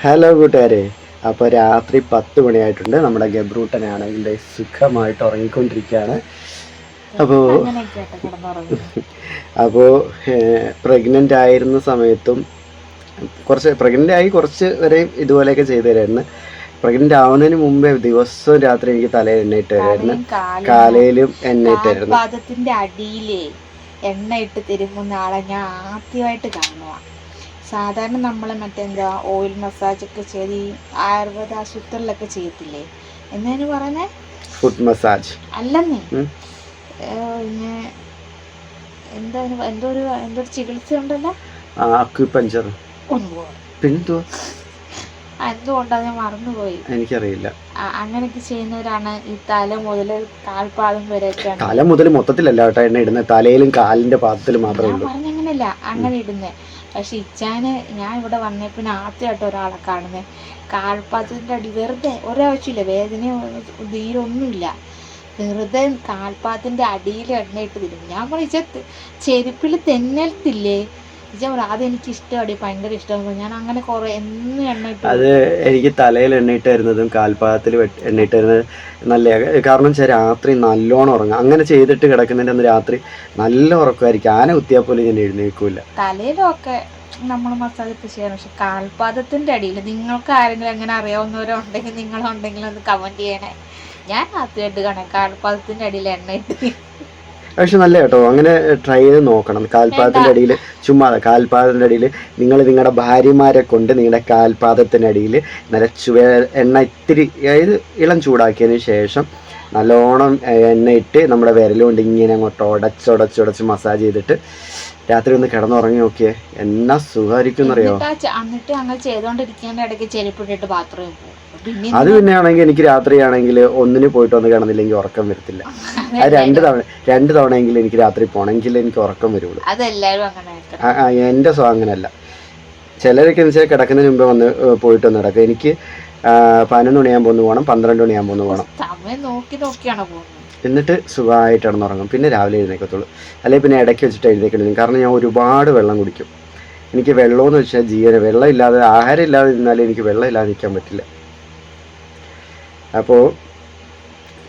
Hello കൂട്ടുകാരെ, അപ്പോൾ രാത്രി 10 മണിയായിട്ടുണ്ട്. നമ്മുടെ ഗബ്രൂട്ടനാണെങ്കിൽ സുഖമായിട്ട് ഉറങ്ങിക്കൊണ്ടിരിക്കുകയാണ്. അപ്പോൾ അപ്പോൾ പ്രഗ്നൻ്റ് ആയിരുന്ന സമയത്തും കുറച്ച് വരെയും ഇതുപോലെയൊക്കെ ചെയ്തു തരായിരുന്നു. പ്രഗ്നൻ്റ് ആവുന്നതിന് മുമ്പേ ദിവസവും രാത്രി എനിക്ക് തലയിൽ എണ്ണയിട്ട് തരായിരുന്നു, കാലയിലും എണ്ണയിട്ട് തരുന്നു. പാദത്തിന്റെ അടിയിലേ എണ്ണ ഇട്ട് തിരുമുന്ന ആളെ ഞാൻ ആദ്യമായിട്ട് കാണുക. സാധാരണ നമ്മൾ മറ്റെന്താ ഓയിൽ മസാജൊക്കെ ചെയ്ത് ആയുർവേദ ആശുപത്രിയിലൊക്കെ ചെയ്യത്തില്ലേ, എന്നതിന് പറയുന്നേ ഫുഡ് മസാജ് അല്ലെന്നേ, പിന്നെ എന്തോ ഒരു ചികിത്സ ഉണ്ടല്ലോ, അക്യുപഞ്ചർ. എന്തുകൊണ്ടാ ഞാൻ മറന്നുപോയി, എനിക്കറിയില്ല. അങ്ങനെയൊക്കെ ചെയ്യുന്നവരാണ് ഈ തല മുതൽ കാൽപാദം വരെ. തല മുതൽ മൊത്തത്തിലല്ല കേട്ടോ എണ്ണ ഇടുന്നത്, തലയിലും കാലിന്റെ പാദത്തിലും മാത്രമേ ഉള്ളൂ. പറഞ്ഞങ്ങനല്ല അങ്ങനെ ഇടുന്നത്. പക്ഷെ ഇച്ചാന് ഞാൻ ഇവിടെ വന്നപ്പോൾ ആദ്യമായിട്ട് ഒരാളെ കാണുന്നത് കാൽപാദത്തിൻ്റെ അടി, വെറുതെ ഒരാവശ്യമില്ല, വേദനയോ നീരൊന്നുമില്ല, വെറുതെ കാൽപാദത്തിൻ്റെ അടിയിൽ എണ്ണയിട്ട് തരും. ഞാൻ പറഞ്ഞ ചെരുപ്പിൽ തെന്നൽത്തില്ലേ ഇച്ച, അത് എനിക്ക് ഇഷ്ടമാണ്, ഭയങ്കര ഇഷ്ടമാണ്. ഞാൻ അങ്ങനെ കുറേ എന്നും എണ്ണയിട്ട്. അത് എനിക്ക് തലയിൽ എണ്ണയിട്ട് തരുന്നതും കാൽപാദത്തിൽ എണ്ണയിട്ട് തരുന്നത് നല്ല, കാരണം വെച്ചാൽ രാത്രി നല്ലോണം ഉറങ്ങും. അങ്ങനെ ചെയ്തിട്ട് കിടക്കുന്നതിൻ്റെ അന്ന് രാത്രി നല്ല ഉറക്കമായിരിക്കും. ആന കുത്തിയാൽ പോലും ഞാൻ എഴുന്നേൽക്കില്ല. തലയിലൊക്കെ നമ്മൾ മസാജ് ഒക്കെ ചെയ്യണം, പക്ഷെ കാൽപാദത്തിൻ്റെ അടിയിൽ നിങ്ങൾക്ക് ആരെങ്കിലും അങ്ങനെ അറിയാവുന്നവരോ ഉണ്ടെങ്കിൽ നിങ്ങളുണ്ടെങ്കിൽ ഒന്ന് കമൻറ്റ് ചെയ്യണേ. ഞാൻ ആദ്യമായിട്ട് കാണാം കാൽപാദത്തിൻ്റെ അടിയിൽ എണ്ണയിട്ട്. പക്ഷെ നല്ല കേട്ടോ, അങ്ങനെ ട്രൈ ചെയ്ത് നോക്കണം. കാൽപാദത്തിൻ്റെ അടിയിൽ ചുമ്മാ കാൽപാദത്തിൻ്റെ അടിയിൽ നിങ്ങൾ നിങ്ങളുടെ ഭാര്യമാരെ കൊണ്ട് നിങ്ങളുടെ കാൽപാദത്തിൻ്റെ അടിയിൽ നല്ല എണ്ണ ഇത്തിരി, അതായത് ഇളം ചൂടാക്കിയതിന് ശേഷം നല്ലോണം എണ്ണയിട്ട് നമ്മുടെ വിരലുകൊണ്ട് ഇങ്ങനെ അങ്ങോട്ട് ഉടച്ചുടച്ച് മസാജ് ചെയ്തിട്ട് രാത്രി ഒന്ന് കിടന്നുറങ്ങി നോക്കിയേ, എന്നാ സുഖമായിരിക്കും എന്നറിയോ. എന്നിട്ട് അങ്ങനെ ചെയ്തോണ്ടിരിക്കുന്ന ഇടയ്ക്ക് ചെരുപ്പിട്ടിട്ട് ബാത്റൂമിൽ പോകും. അത് പിന്നെ ആണെങ്കിൽ എനിക്ക് രാത്രിയാണെങ്കിൽ ഒന്നിന് പോയിട്ട് വന്ന് കിടന്നില്ലെങ്കിൽ ഉറക്കം വരത്തില്ല. അത് രണ്ട് തവണയെങ്കിലും എനിക്ക് രാത്രി പോകണമെങ്കിൽ എനിക്ക് ഉറക്കം വരുള്ളൂ. എൻ്റെ സ്വഭാവം അങ്ങനെയല്ല. ചിലരൊക്കെ എന്ന് വെച്ചാൽ കിടക്കുന്നതിന് മുമ്പ് വന്ന് പോയിട്ട് വന്ന് കിടക്കും. എനിക്ക് 11 മണിയാകുമ്പോൾ ഒന്ന് പോകണം, 12 മണിയാകുമ്പോൾ ഒന്ന് പോകണം. എന്നിട്ട് സുഖമായിട്ട് കിടന്നുറങ്ങും. പിന്നെ രാവിലെ എഴുന്നേക്കത്തുള്ളൂ, അല്ലെങ്കിൽ പിന്നെ ഇടയ്ക്ക് വെച്ചിട്ട് എഴുന്നേക്കണം. കാരണം ഞാൻ ഒരുപാട് വെള്ളം കുടിക്കും. എനിക്ക് വെള്ളമെന്ന് വെച്ചാൽ ജീവന, വെള്ളം ഇല്ലാതെ, ആഹാരം ഇല്ലാതെ നിന്നാലും എനിക്ക് വെള്ളം ഇല്ലാതെ നിൽക്കാൻ പറ്റില്ല. അപ്പോൾ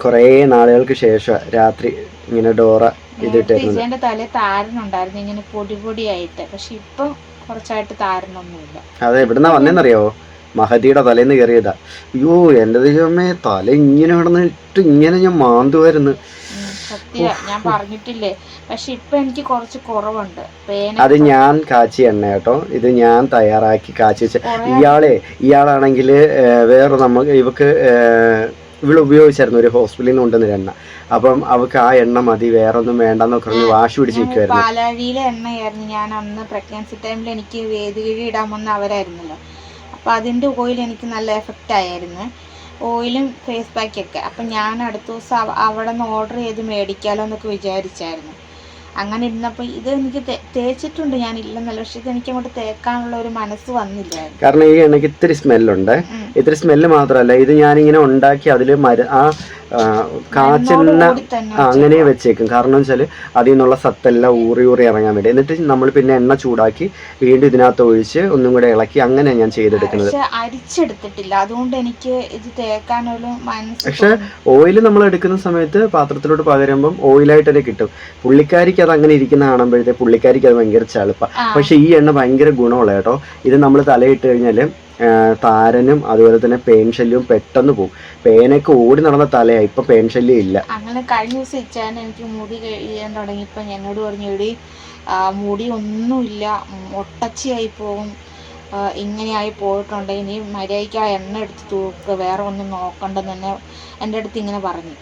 കുറേ നാളുകൾക്ക് ശേഷം രാത്രി ഇങ്ങനെ ഡോറ ഇതിട്ടിരുന്നത്. തലേ താരനുണ്ടായിരുന്നു ഇങ്ങനെ പൊടിയായിട്ട്, പക്ഷെ ഇപ്പം കുറച്ചായിട്ട് താരനൊന്നുമില്ല. അതെ, എവിടുന്നാ വന്നേന്നറിയാവോ? മഹദിയുടെ തലേന്ന് കയറിയതാ. അയ്യോ എൻ്റെ ദൈവമേ, തല ഇങ്ങനെ കിടന്നിട്ട് ഇങ്ങനെ ഞാൻ മാന്തുമായിരുന്നു. ഞാൻ പറഞ്ഞിട്ടില്ലേ, പക്ഷെ ഇപ്പൊ എനിക്ക് കുറച്ച് കുറവുണ്ട്. അത് ഞാൻ കാച്ചിയ എണ്ണ കേട്ടോ, ഇത് ഞാൻ തയ്യാറാക്കി കാച്ചി വെച്ച. ഇയാളാണെങ്കിൽ വേറെ ഇവക്ക് ഇവിടെ ഉപയോഗിച്ചായിരുന്നു, ഒരു ഹോസ്പിറ്റലിൽ നിന്ന് കൊണ്ടുവന്നൊരു എണ്ണ. അപ്പം അവൾക്ക് ആ എണ്ണ മതി, വേറെ ഒന്നും വേണ്ടെന്നൊക്കെ പറഞ്ഞ് വാശി പിടിച്ചിരിക്കുവായിരുന്നു. പാലാഴിയിലെ എണ്ണയായിരുന്നു ഞാൻ അന്ന് പ്രഗ്നൻസി ടൈമിൽ എനിക്ക് വേദികിഴി ഇടാമെന്ന് അവരായിരുന്നല്ലോ. അപ്പം അതിൻ്റെ ഓയിൽ എനിക്ക് നല്ല എഫക്റ്റ് ആയിരുന്നു, ഓയിലും ഫേസ് പാക്കൊക്കെ. അപ്പം ഞാൻ അടുത്ത ദിവസം അവിടെ നിന്ന് ഓർഡർ ചെയ്ത് മേടിക്കാമല്ലോ എന്നൊക്കെ വിചാരിച്ചായിരുന്നു. അങ്ങനെ ഇരുന്നപ്പോൾ ഇത് എനിക്ക് തേച്ചിട്ടുണ്ട് ഞാൻ, ഇല്ലെന്നല്ല, പക്ഷെ ഇത് എനിക്ക് അങ്ങോട്ട് തേക്കാനുള്ള ഒരു മനസ്സ് വന്നില്ല. കാരണം ഈ എണ്ണയ്ക്ക് ഇത്തിരി സ്മെല്ലുണ്ട്. ഇത്തിരി സ്മെല്ല് മാത്രമല്ല, ഇത് ഞാനിങ്ങനെ ഉണ്ടാക്കി അതിൽ കാച്ചെണ്ണ അങ്ങനെ വെച്ചേക്കും. കാരണം വെച്ചാൽ അതിൽ നിന്നുള്ള സത്തെല്ലാം ഊറി ഇറങ്ങാൻ വേണ്ടി. എന്നിട്ട് നമ്മൾ പിന്നെ എണ്ണ ചൂടാക്കി വീണ്ടും ഇതിനകത്ത് ഒഴിച്ച് ഒന്നും കൂടെ ഇളക്കി, അങ്ങനെ ഞാൻ ചെയ്തെടുക്കുന്നത്. അരിച്ചെടുത്തിട്ടില്ല, അതുകൊണ്ട് എനിക്ക് ഇത് തേക്കാനൊരു മനസ്സ്. പക്ഷെ ഓയിൽ നമ്മൾ എടുക്കുന്ന സമയത്ത് പാത്രത്തിലോട്ട് പകരുമ്പം ഓയിലായിട്ട് തന്നെ കിട്ടും. പുള്ളിക്കാരിക്ക് അത് അങ്ങനെ ഇരിക്കുന്ന കാണുമ്പോഴത്തെ പുള്ളിക്കാരിക്ക് അത് ഭയങ്കര ചളുപ്പ. പക്ഷെ ഈ എണ്ണ ഭയങ്കര ഗുണമുള്ള കേട്ടോ. ഇത് നമ്മൾ തലയിട്ട് കഴിഞ്ഞാൽ താരനും അതുപോലെ തന്നെ പേൻ ശല്യവും പെട്ടെന്ന് പോകും. പേനൊക്കെ ഓടി നടന്ന തലയായി, ഇപ്പൊ പേൻ ശല്യം ഇല്ല. അങ്ങനെ കഴിഞ്ഞ ദിവസം ഇച്ചാൻ എനിക്ക് മുടി കഴിയാൻ തുടങ്ങിയപ്പോ എന്നോട് പറഞ്ഞു, ഇവിടെ മുടി ഒന്നുമില്ല, ഒട്ടച്ചിയായി പോകും, ഇങ്ങനെയായി പോയിട്ടുണ്ടെങ്കിൽ നീ മര്യാദയ്ക്ക് ആ എണ്ണ എടുത്ത് തൂക്ക്, വേറെ ഒന്നും നോക്കണ്ടെന്ന് തന്നെ എൻ്റെ അടുത്ത് ഇങ്ങനെ പറഞ്ഞു.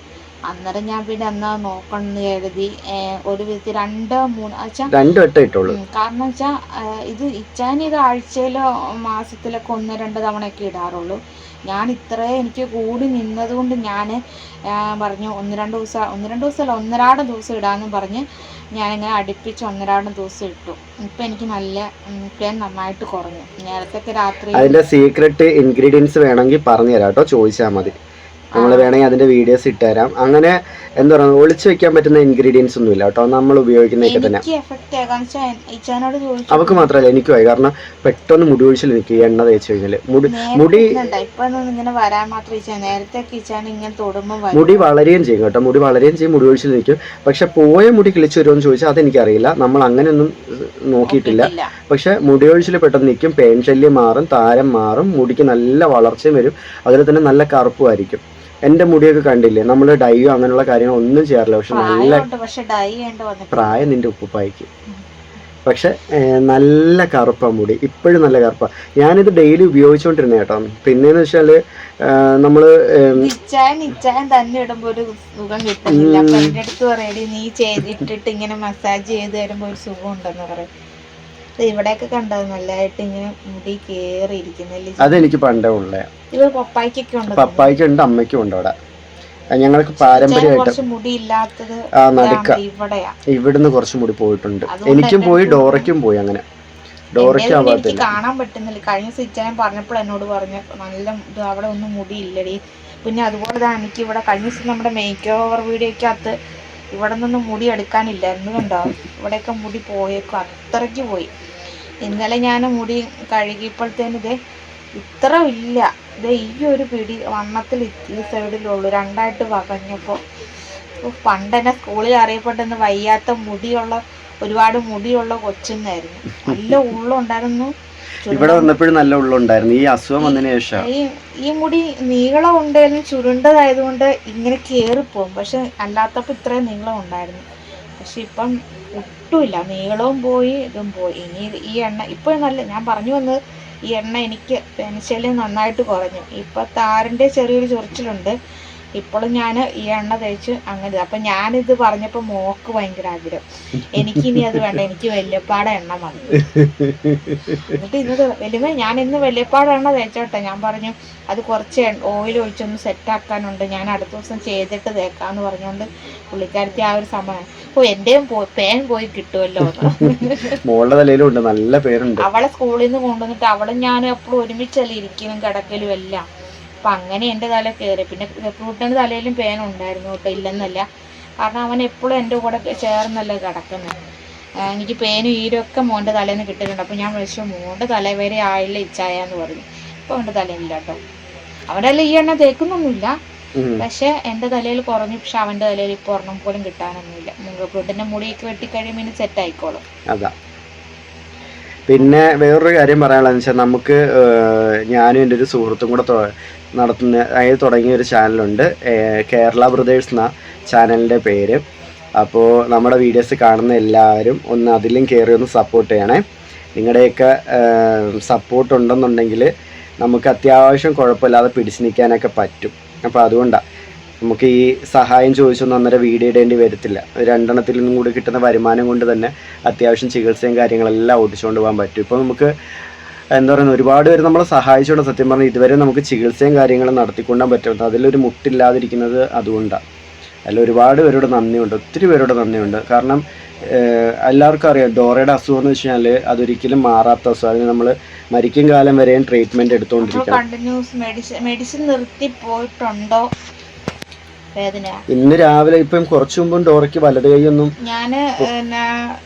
അന്നേരം ഞാൻ പിന്നെ എന്നാ നോക്കണമെന്ന് കരുതി ഒരു വിധത്തിൽ 2-3 വട്ടം ഇട്ടുള്ളൂ. കാരണം വെച്ചാൽ ഇത് ഇച്ചാൻ ആഴ്ചയിലോ മാസത്തിലൊക്കെ 1-2 തവണയൊക്കെ ഇടാറുള്ളൂ. ഞാൻ ഇത്രയും എനിക്ക് കൂടി നിന്നതുകൊണ്ട് ഞാൻ പറഞ്ഞു 1-2 ദിവസമല്ല 1-1.5 ദിവസം ഇടാമെന്നും പറഞ്ഞ് ഞാനിങ്ങനെ അടുപ്പിച്ച് 1-1.5 ദിവസം ഇട്ടു. ഇപ്പം എനിക്ക് നല്ല പേൻ നന്നായിട്ട് കുറഞ്ഞു. നേരത്തെ രാത്രി അതിൻ്റെ സീക്രട്ട് ഇൻഗ്രീഡിയൻസ് വേണമെങ്കിൽ പറഞ്ഞു തരാം കേട്ടോ, ചോദിച്ചാൽ മതി. നമ്മൾ വേണമെങ്കിൽ അതിൻ്റെ വീഡിയോസ് ഇട്ടുതരാം. അങ്ങനെ എന്താ പറയുക, ഒളിച്ചു വെക്കാൻ പറ്റുന്ന ഇൻഗ്രീഡിയൻസ് ഒന്നുമില്ല കേട്ടോ, നമ്മൾ ഉപയോഗിക്കുന്നതൊക്കെ തന്നെ. അവർക്ക് മാത്രമല്ല എനിക്കുമായി, കാരണം പെട്ടെന്ന് മുടി ഒഴിച്ചിൽ നിൽക്കും ഈ എണ്ണ തേച്ച് കഴിഞ്ഞാൽ. മുടി വളരെയും ചെയ്യും കേട്ടോ, മുടി വളരെയും ചെയ്യും, മുടി ഒഴിച്ചിൽ നിൽക്കും. പക്ഷെ പോയ മുടി കിളിച്ചു വരുമെന്ന് ചോദിച്ചാൽ അതെനിക്കറിയില്ല, നമ്മൾ അങ്ങനെയൊന്നും നോക്കിയിട്ടില്ല. പക്ഷെ മുടി ഒഴിച്ചിൽ പെട്ടെന്ന് നിൽക്കും, പേൻ ശല്യം മാറും, താരം മാറും, മുടിക്ക് നല്ല വളർച്ചയും വരും, അതുപോലെ തന്നെ നല്ല കറുപ്പുമായിരിക്കും. എൻ്റെ മുടിയൊക്കെ കണ്ടില്ലേ, നമ്മൾ ഡൈയോ അങ്ങനെയുള്ള കാര്യങ്ങൾ ഒന്നും ചെയ്യാറില്ല. പക്ഷെ നല്ല പ്രായം നിന്റെ ഉപ്പുപ്പായിക്ക്, പക്ഷെ നല്ല കറുപ്പാണ് മുടി, ഇപ്പോഴും നല്ല കറുപ്പാണ്. ഞാനിത് ഡെയിലി ഉപയോഗിച്ചുകൊണ്ടിരുന്ന കേട്ടോ. പിന്നെന്ന് വെച്ചാൽ നമ്മൾ തന്നെ ഇടുമ്പോൾ ഒരു സുഖം കിട്ടുന്നില്ല. അപ്പൊ എൻ്റെ അടുത്ത് പറയടി നീ ചെയ്തിട്ടിട്ട് ഇങ്ങനെ മസാജ് ചെയ്ത് തരുമ്പോൾ ഒരു സുഖം ഉണ്ടെന്ന് പറയും. ഇവിടെയൊക്കെ കണ്ടത് നല്ലതായിട്ട് ഇങ്ങനെ മുടി കേറിയിരിക്കുന്നില്ല. അതെനിക്ക് പണ്ടേ ഉള്ള ഇത് പപ്പായ്ക്കൊക്കെ ഉണ്ട്, പപ്പായ്ക്കുണ്ട്, അമ്മയ്ക്കും ഉണ്ട്. അവിടെ ഞങ്ങൾക്ക് പാരമ്പര്യമായിട്ട് മുടി ഇല്ലാത്തത് നടുക്ക ഇവിടുന്ന് കുറച്ച് മുടി പോയിട്ടുണ്ട്. എനിക്കും പോയി, ഡോറയ്ക്കും പോയി. അങ്ങനെ ഡോറയ്ക്ക് എനിക്ക് കാണാൻ പറ്റുന്നില്ല. കഴിഞ്ഞ സിച്ചാൻ പറഞ്ഞപ്പോൾ എന്നോട് പറഞ്ഞു നല്ല അവിടെ ഒന്നും മുടി ഇല്ലടി. പിന്നെ അതുപോലെ തന്നെ എനിക്ക് ഇവിടെ കഴിഞ്ഞ ദിവസം നമ്മുടെ മേക്ക് ഓവർ വീഡിയോക്കകത്ത് ഇവിടെ നിന്നൊന്നും മുടി എടുക്കാനില്ലായിരുന്നു കണ്ടോ, ഇവിടെയൊക്കെ മുടി പോയേക്കും, അത്രയ്ക്ക് പോയി. ഇന്നലെ ഞാൻ മുടി കഴുകിയപ്പോഴത്തേന് ഇതേ ഇത്ര ഇല്ല, ഇത് ഈ ഒരു പിടി വണ്ണത്തിൽ ഈ സൈഡിലുള്ളൂ, രണ്ടായിട്ട് വകഞ്ഞപ്പോൾ. പണ്ട് എന്നെ സ്കൂളിൽ അറിയപ്പെട്ടെന്ന് വയ്യാത്ത മുടിയുള്ള ഒരുപാട് മുടിയുള്ള കൊച്ചെന്നായിരുന്നു. നല്ല ഉള്ളുണ്ടായിരുന്നു, ഇവിടെ വന്നപ്പോഴും നല്ല ഉള്ളുണ്ടായിരുന്നു. ഈ അസുഖം വന്നതിന് ശേഷം ഈ മുടി നീളം ഉണ്ടായിരുന്നു, ചുരുണ്ടതായതുകൊണ്ട് ഇങ്ങനെ കേറിപ്പോവും. പക്ഷെ അല്ലാത്തപ്പോൾ ഇത്രയും നീളം ഉണ്ടായിരുന്നു. പക്ഷെ ഇപ്പം ഒട്ടുമില്ല, നീളവും പോയി, ഇതും പോയി. ഇനി ഈ എണ്ണ ഇപ്പോൾ നല്ല, ഞാൻ പറഞ്ഞു വന്നത് ഈ എണ്ണ എനിക്ക് പെൻസിലിൽ നന്നായിട്ട് കുറഞ്ഞു. ഇപ്പം താരൻ്റെ ചെറിയൊരു ചൊറിച്ചിലുണ്ട്. ഇപ്പോഴും ഞാൻ ഈ എണ്ണ തേച്ച് അങ്ങനെ. അപ്പം ഞാനിത് പറഞ്ഞപ്പോൾ മോക്ക് ഭയങ്കര ആഗ്രഹം, എനിക്കിനി അത് വേണ്ട, എനിക്ക് വല്യപ്പാട എണ്ണ മതി. എന്നിട്ട് ഇന്നത് വലിയ ഞാൻ ഇന്ന് വല്യപ്പാട എണ്ണ തേച്ചോട്ടെ, ഞാൻ പറഞ്ഞു അത് കുറച്ച് ഓയിൽ ഒഴിച്ചൊന്ന് സെറ്റാക്കാനുണ്ട്, ഞാൻ അടുത്ത ദിവസം ചെയ്തിട്ട് തേക്കാന്ന് പറഞ്ഞുകൊണ്ട് പുള്ളിക്കാരത്തി ആ ഒരു സമയം എന്റെയും പേൻ പോയി കിട്ടുമല്ലോ. നല്ല പേരുണ്ട്. അവളെ സ്കൂളിൽ നിന്ന് കൊണ്ടുവന്നിട്ട് അവളും ഞാനും എപ്പോഴും ഒരുമിച്ചല്ലേ ഇരിക്കലും കിടക്കലും എല്ലാം. അപ്പം അങ്ങനെ എൻ്റെ തല കയറി. പിന്നെ ഫ്രൂട്ടിൻ്റെ തലയിലും പേനുണ്ടായിരുന്നു കേട്ടോ, ഇല്ലെന്നല്ല, കാരണം അവൻ എപ്പോഴും എൻ്റെ കൂടെ ചേർന്നല്ലേ കിടക്കുന്നത്. എനിക്ക് പേനും ഈരൊക്കെ മോൻ്റെ തലേന്ന് കിട്ടിയിട്ടുണ്ട്. അപ്പം ഞാൻ വിളിച്ചു മോൻ്റെ തല വരെ ആയില്ല ഇച്ചായെന്ന് പറഞ്ഞു. ഇപ്പം അവൻ്റെ തലയില്ല കേട്ടോ, അവൻ്റെ തല ഈ എണ്ണ തേക്കുന്നൊന്നുമില്ല, പക്ഷെ എൻ്റെ തലയിൽ കുറഞ്ഞു. പക്ഷെ അവൻ്റെ തലയിൽ ഇപ്പോൾ ഒരെണ്ണം പോലും കിട്ടാനൊന്നുമില്ല. ഫ്രൂട്ടിൻ്റെ മുടിയൊക്കെ വെട്ടിക്കഴിയുമ്പോൾ ഇനി സെറ്റ് ആയിക്കോളും. അതാ. പിന്നെ വേറൊരു കാര്യം പറയാനുള്ളതെന്ന് വെച്ചാൽ, നമുക്ക് ഞാനും എൻ്റെ ഒരു സുഹൃത്തും കൂടെ തുടങ്ങിയ ഒരു ചാനലുണ്ട്, കേരള ബ്രദേഴ്സ് എന്ന ചാനലിൻ്റെ പേര്. അപ്പോൾ നമ്മുടെ വീഡിയോസ് കാണുന്ന എല്ലാവരും ഒന്ന് അതിലും കയറി ഒന്ന് സപ്പോർട്ട് ചെയ്യണേ. നിങ്ങളുടെയൊക്കെ സപ്പോർട്ട് ഉണ്ടെന്നുണ്ടെങ്കിൽ നമുക്ക് അത്യാവശ്യം കുഴപ്പമില്ലാതെ പിടിച്ചു നിൽക്കാനൊക്കെ പറ്റും. അപ്പോൾ അതുകൊണ്ടാണ് നമുക്ക് ഈ സഹായം ചോദിച്ചൊന്നും അന്നേരം വീഡിയോ ഇടേണ്ടി വരത്തില്ല. രണ്ടെണ്ണത്തിൽ നിന്നും കൂടി കിട്ടുന്ന വരുമാനം കൊണ്ട് തന്നെ അത്യാവശ്യം ചികിത്സയും കാര്യങ്ങളെല്ലാം ഓടിച്ചുകൊണ്ട് പോകാൻ പറ്റും. ഇപ്പോൾ നമുക്ക് എന്താ പറയുക, ഒരുപാട് പേര് നമ്മളെ സഹായിച്ചുകൊണ്ട് സത്യം പറഞ്ഞാൽ ഇതുവരെ നമുക്ക് ചികിത്സയും കാര്യങ്ങളും നടത്തിക്കൊണ്ടാൻ പറ്റുന്നത്. അതിലൊരു മുട്ടില്ലാതിരിക്കുന്നത് അതുകൊണ്ടാണ്. അതിൽ ഒരുപാട് പേരോട് നന്ദിയുണ്ട്, ഒത്തിരി പേരോട് നന്ദിയുണ്ട്. കാരണം എല്ലാവർക്കും അറിയാം ഡോറയുടെ അസുഖം എന്ന് വെച്ച് കഴിഞ്ഞാൽ അതൊരിക്കലും മാറാത്ത അസുഖം. അതിന് നമ്മൾ മരിക്കും കാലം വരെയും ട്രീറ്റ്മെൻറ്റ് എടുത്തുകൊണ്ടിരിക്കണം. മെഡിസിൻ നിർത്തി പോയിട്ടുണ്ടോ വേദന? ഇന്ന് രാവിലെ ഇപ്പം കുറച്ചു മുമ്പും ഡോറയ്ക്ക് വലത് കൈയൊന്നും, ഞാൻ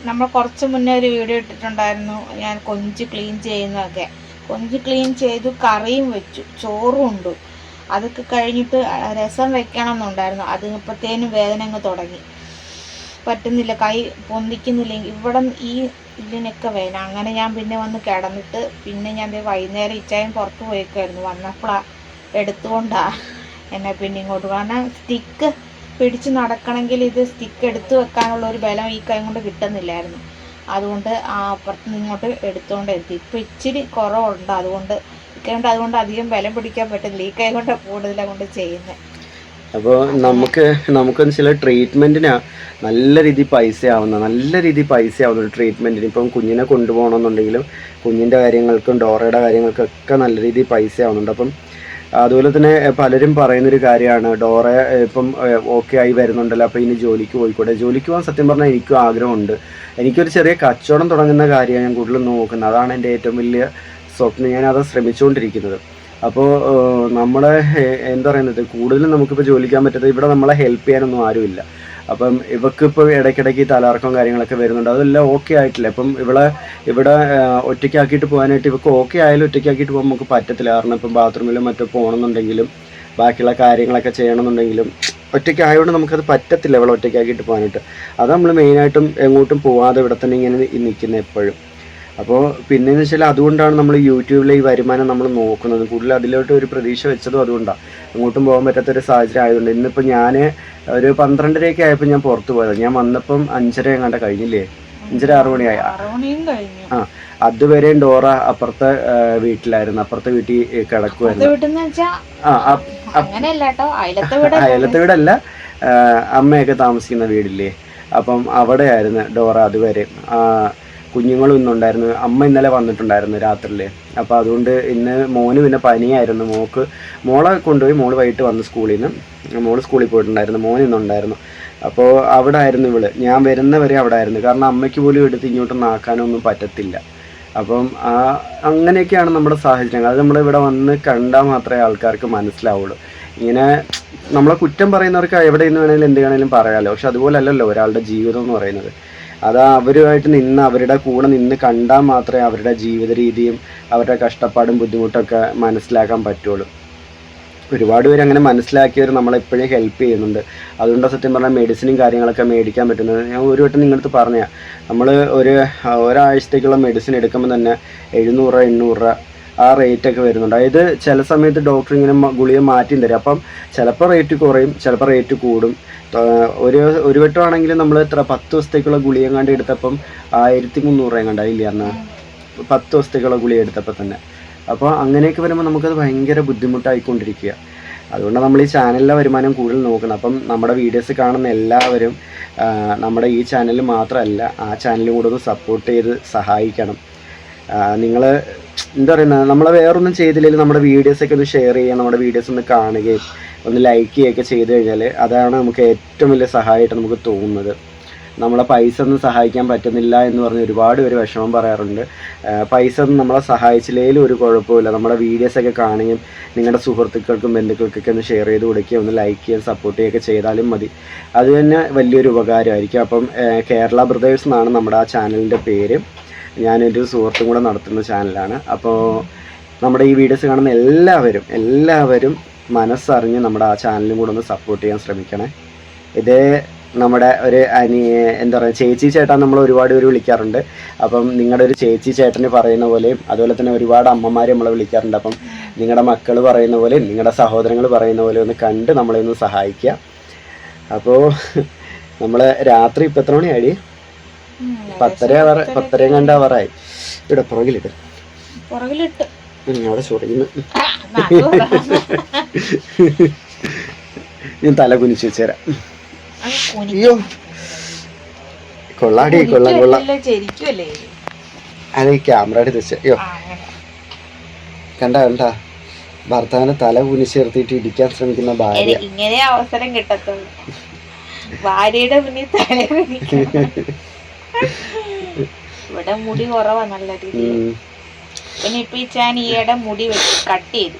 നമ്മൾ കുറച്ച് മുന്നേ ഒരു വീഡിയോ ഇട്ടിട്ടുണ്ടായിരുന്നു, ഞാൻ കൊഞ്ച് ക്ലീൻ ചെയ്യുന്നതൊക്കെ. കൊഞ്ച് ക്ലീൻ ചെയ്തു, കറിയും വെച്ചു, ചോറും ഉണ്ട്. അതൊക്കെ കഴിഞ്ഞിട്ട് രസം വെക്കണം എന്നുണ്ടായിരുന്നു. അത് ഇപ്പോഴത്തേനും വേദന അങ്ങ് തുടങ്ങി, പറ്റുന്നില്ല, കൈ പൊന്തിക്കുന്നില്ല, ഇവിടെ ഈ ഇതിനൊക്കെ വേദന. അങ്ങനെ ഞാൻ പിന്നെ വന്ന് കിടന്നിട്ട് പിന്നെ ഞാൻ വൈകുന്നേരം ഇച്ചായും പുറത്ത് പോയേക്കായിരുന്നു. വന്നപ്പോഴാണ് എടുത്തുകൊണ്ടാ എന്നെ പിന്നെ ഇങ്ങോട്ട്. കാരണം സ്റ്റിക്ക് പിടിച്ച് നടക്കണമെങ്കിൽ ഇത് സ്റ്റിക്ക് എടുത്തു വെക്കാനുള്ള ഒരു ബലം ഈ കൈ കൊണ്ട് കിട്ടുന്നില്ലായിരുന്നു. അതുകൊണ്ട് അപ്പുറത്ത് ഇങ്ങോട്ട് എടുത്തുകൊണ്ട് എത്തി. ഇപ്പം ഇച്ചിരി കുറവുണ്ട്, അതുകൊണ്ട് അതുകൊണ്ട് അധികം ബലം പിടിക്കാൻ പറ്റുന്നില്ല. ഈ കൈ കൊണ്ട് കൂടുതലാണ് കൊണ്ട് ചെയ്യുന്നത്. അപ്പോൾ നമുക്കെന്ന് ചില ട്രീറ്റ്മെൻറ്റിന് നല്ല രീതിയിൽ പൈസ ആവുന്ന ഒരു ട്രീറ്റ്മെൻറ്റിന്. ഇപ്പം കുഞ്ഞിനെ കൊണ്ടുപോകണമെന്നുണ്ടെങ്കിലും കുഞ്ഞിൻ്റെ കാര്യങ്ങൾക്കും ഡോറയുടെ കാര്യങ്ങൾക്കൊക്കെ നല്ല രീതിയിൽ പൈസ ആവുന്നുണ്ട്. അപ്പം അതുപോലെ തന്നെ പലരും പറയുന്നൊരു കാര്യമാണ്, ഡോറ ഇപ്പം ഓക്കെ ആയി വരുന്നുണ്ടല്ലോ, അപ്പോൾ ഇനി ജോലിക്ക് പോയിക്കോട്ടെ. ജോലിക്ക് പോകാൻ സത്യം പറഞ്ഞാൽ എനിക്കും ആഗ്രഹമുണ്ട്. എനിക്കൊരു ചെറിയ കച്ചവടം തുടങ്ങുന്ന കാര്യമാണ് ഞാൻ കൂടുതലും നോക്കുന്നത്. അതാണ് എൻ്റെ ഏറ്റവും വലിയ സ്വപ്നം. ഞാനത് ശ്രമിച്ചുകൊണ്ടിരിക്കുന്നത്. അപ്പോൾ നമ്മളെ എന്താ പറയുന്നത്, കൂടുതലും നമുക്കിപ്പോൾ ജോലിക്കാൻ പറ്റാത്തത് ഇവിടെ നമ്മളെ ഹെൽപ്പ് ചെയ്യാനൊന്നും ആരുമില്ല. അപ്പം ഇവക്കിപ്പോൾ ഇടയ്ക്കിടയ്ക്ക് തലകറക്കവും കാര്യങ്ങളൊക്കെ വരുന്നുണ്ട്. അതെല്ലാം ഓക്കെ ആയിട്ടില്ല. ഇപ്പം ഇവിടെ ഒറ്റയ്ക്കാക്കിയിട്ട് പോകാനായിട്ട് ഇവർക്ക് ഓക്കെ ആയാലും ഒറ്റയ്ക്കാക്കിയിട്ട് പോകാൻ നമുക്ക് പറ്റത്തില്ല. കാരണം ഇപ്പം ബാത്റൂമിലും മറ്റോ പോകണമെന്നുണ്ടെങ്കിലും ബാക്കിയുള്ള കാര്യങ്ങളൊക്കെ ചെയ്യണമെന്നുണ്ടെങ്കിലും ഒറ്റയ്ക്ക് ആയതുകൊണ്ട് നമുക്കത് പറ്റത്തില്ല ഇവിടെ ഒറ്റയ്ക്കാക്കിയിട്ട് പോകാനായിട്ട്. അത് നമ്മൾ മെയിനായിട്ടും എങ്ങോട്ടും പോകാതെ ഇവിടെ തന്നെ ഇങ്ങനെ നിൽക്കുന്നത് എപ്പോഴും. അപ്പോൾ പിന്നെയെന്ന് വെച്ചാൽ അതുകൊണ്ടാണ് നമ്മൾ യൂട്യൂബിലെ ഈ വരുമാനം നമ്മൾ നോക്കുന്നത്. കൂടുതൽ അതിലോട്ട് ഒരു പ്രതീക്ഷ വെച്ചതും അതുകൊണ്ടാണ്. എങ്ങോട്ടും പോകാൻ പറ്റാത്തൊരു സാഹചര്യം ആയതുകൊണ്ട്. ഇന്നിപ്പോൾ ഞാൻ ഒരു 12:30 ആയപ്പോൾ ഞാൻ പുറത്ത് പോയത്. ഞാൻ വന്നപ്പം 5:30 എങ്ങാണ്ട് കഴിഞ്ഞില്ലേ, 5:30-6 മണിയായി. ആ, അതുവരെയും ഡോറ അപ്പുറത്തെ വീട്ടിലായിരുന്നു, അപ്പുറത്തെ വീട്ടിൽ കിടക്കുമായിരുന്നു. അയലത്തെ വീടല്ല, അമ്മയൊക്കെ താമസിക്കുന്ന വീടില്ലേ, അപ്പം അവിടെ ആയിരുന്നു ഡോറ അതുവരെ. കുഞ്ഞുങ്ങളും ഇന്നുണ്ടായിരുന്നു. അമ്മ ഇന്നലെ വന്നിട്ടുണ്ടായിരുന്നു രാത്രിയിൽ. അപ്പോൾ അതുകൊണ്ട് ഇന്ന് മോന് പിന്നെ പനിയായിരുന്നു. മോളെ കൊണ്ടുപോയി. മോള് വൈകിട്ട് വന്ന് സ്കൂളിൽ നിന്ന്, മോള് സ്കൂളിൽ പോയിട്ടുണ്ടായിരുന്നു. മോൻ ഇന്നുണ്ടായിരുന്നു. അപ്പോൾ അവിടെ ആയിരുന്നു ഇവള്. ഞാൻ വരുന്നവരെ അവിടെ ആയിരുന്നു. കാരണം അമ്മയ്ക്ക് പോലും എടുത്ത് ഇങ്ങോട്ടൊന്നും ആക്കാനൊന്നും പറ്റത്തില്ല. അപ്പം അങ്ങനെയൊക്കെയാണ് നമ്മുടെ സാഹചര്യങ്ങൾ. അത് നമ്മളിവിടെ വന്ന് കണ്ടാൽ മാത്രമേ ആൾക്കാർക്ക് മനസ്സിലാവുള്ളൂ. ഇങ്ങനെ നമ്മളെ കുറ്റം പറയുന്നവർക്ക് എവിടെ നിന്ന് വേണമെങ്കിലും എന്ത് വേണമെങ്കിലും പറയാമല്ലോ. പക്ഷെ അതുപോലല്ലല്ലോ ഒരാളുടെ ജീവിതം എന്ന് പറയുന്നത്. അത് അവരുമായിട്ട് നിന്ന് അവരുടെ കൂടെ നിന്ന് കണ്ടാൽ മാത്രമേ അവരുടെ ജീവിത രീതിയും അവരുടെ കഷ്ടപ്പാടും ബുദ്ധിമുട്ടൊക്കെ മനസ്സിലാക്കാൻ പറ്റുള്ളൂ. ഒരുപാട് പേര് അങ്ങനെ മനസ്സിലാക്കിയവർ നമ്മളെപ്പോഴും ഹെൽപ്പ് ചെയ്യുന്നുണ്ട്. അതുകൊണ്ട് സത്യം പറഞ്ഞാൽ മെഡിസിനും കാര്യങ്ങളൊക്കെ മേടിക്കാൻ പറ്റുന്നത്. ഞാൻ ഒരു വട്ടം നിങ്ങളടുത്ത് പറഞ്ഞാൽ, നമ്മൾ ഒരാഴ്ചത്തേക്കുള്ള മെഡിസിൻ എടുക്കുമ്പോൾ തന്നെ 700-800 ആ റേറ്റൊക്കെ വരുന്നുണ്ട്. അതായത് ചില സമയത്ത് ഡോക്ടർ ഇങ്ങനെ ഗുളിക മാറ്റിയും തരും. അപ്പം ചിലപ്പോൾ റേറ്റ് കുറയും, ചിലപ്പോൾ റേറ്റ് കൂടും. ഒരു വട്ടമാണെങ്കിൽ നമ്മൾ 10 ദിവസത്തേക്കുള്ള ഗുളിക എങ്ങാണ്ട് എടുത്തപ്പം 1300 എങ്ങാണ്ടായില്ല അന്ന്, 10 ദിവസത്തേക്കുള്ള ഗുളിക എടുത്തപ്പോൾ തന്നെ. അപ്പോൾ അങ്ങനെയൊക്കെ വരുമ്പോൾ നമുക്കത് ഭയങ്കര ബുദ്ധിമുട്ടായിക്കൊണ്ടിരിക്കുക. അതുകൊണ്ട് നമ്മൾ ഈ ചാനലിലെ വരുമാനം കൂടുതൽ നോക്കണം. അപ്പം നമ്മുടെ വീഡിയോസ് കാണുന്ന എല്ലാവരും നമ്മുടെ ഈ ചാനൽ മാത്രമല്ല ആ ചാനലും കൂടെ ഒന്ന് സപ്പോർട്ട് ചെയ്ത് സഹായിക്കണം. നിങ്ങൾ എന്താ പറയുന്നത്, നമ്മളെ വേറൊന്നും ചെയ്തില്ലെങ്കിൽ നമ്മുടെ വീഡിയോസൊക്കെ ഒന്ന് ഷെയർ ചെയ്യുക, നമ്മുടെ വീഡിയോസ് ഒന്ന് കാണുകയും ഒന്ന് ലൈക്ക് ചെയ്യുകയൊക്കെ ചെയ്ത് കഴിഞ്ഞാൽ അതാണ് നമുക്ക് ഏറ്റവും വലിയ സഹായമായിട്ട് നമുക്ക് തോന്നുന്നത്. നമ്മളെ പൈസ ഒന്നും സഹായിക്കാൻ പറ്റുന്നില്ല എന്ന് പറഞ്ഞ് ഒരുപാട് പേര് വിഷമം പറയാറുണ്ട്. പൈസ ഒന്നും നമ്മളെ സഹായിച്ചില്ലെങ്കിലും ഒരു കുഴപ്പമില്ല. നമ്മുടെ വീഡിയോസൊക്കെ കാണുകയും നിങ്ങളുടെ സുഹൃത്തുക്കൾക്കും ബന്ധുക്കൾക്കൊക്കെ ഒന്ന് ഷെയർ ചെയ്ത് കൊടുക്കുകയും ഒന്ന് ലൈക്ക് ചെയ്യുകയും സപ്പോർട്ട് ചെയ്യുകയൊക്കെ ചെയ്താലും മതി. അത് തന്നെ വലിയൊരു ഉപകാരമായിരിക്കും. അപ്പം കേരള ബ്രദേഴ്സ് എന്നാണ് നമ്മുടെ ആ ചാനലിൻ്റെ പേര്. ഞാനൊരു സുഹൃത്തും കൂടെ നടത്തുന്ന ചാനലാണ്. അപ്പോൾ നമ്മുടെ ഈ വീഡിയോസ് കാണുന്ന എല്ലാവരും മനസ്സറിഞ്ഞ് നമ്മുടെ ആ ചാനലും കൂടെ ഒന്ന് സപ്പോർട്ട് ചെയ്യാൻ ശ്രമിക്കണേ. ഇതേ നമ്മുടെ ഒരു എന്താ പറയുക, ചേച്ചി ചേട്ടാൻ നമ്മൾ ഒരുപാട് പേര് വിളിക്കാറുണ്ട്. അപ്പം നിങ്ങളുടെ ഒരു ചേച്ചി ചേട്ടന് പറയുന്ന പോലെയും അതുപോലെ തന്നെ ഒരുപാട് അമ്മമാരെ നമ്മളെ വിളിക്കാറുണ്ട്. അപ്പം നിങ്ങളുടെ മക്കൾ പറയുന്ന പോലെയും നിങ്ങളുടെ സഹോദരങ്ങൾ പറയുന്ന പോലെ ഒന്ന് കണ്ട് നമ്മളെ ഒന്ന് സഹായിക്കുക. അപ്പോൾ നമ്മൾ രാത്രി ഇപ്പം എത്ര മണിയായി? 10:30 കണ്ടാവാറായി. ഇവിടെ പുറകിലിട്ട് അവിടെ ചൊറിയുന്നു. ഞാൻ തല കുനിച്ച് വെച്ചുതരാം. അയ്യോ, കൊള്ളാടി, കൊള്ളാം. അത് ഈ ക്യാമറ എടുത്ത് വെച്ച. അയ്യോ, കണ്ട ഭർത്താവിനെ തല കുനിച്ചേർത്തിട്ട് ഇടിക്കാൻ ശ്രമിക്കുന്ന ഭാര്യ. ഇങ്ങനെ അവസരം കിട്ടത്തുള്ളൂ. ഭാര്യയുടെ മുന്നിൽ തല കുനിക്കണം. ഇവിടെ മുടി കുറവാ നല്ല രീതിയിൽ. പിന്നെ ഇപ്പൊ ഈയുടെ മുടി കട്ട് ചെയ്തു.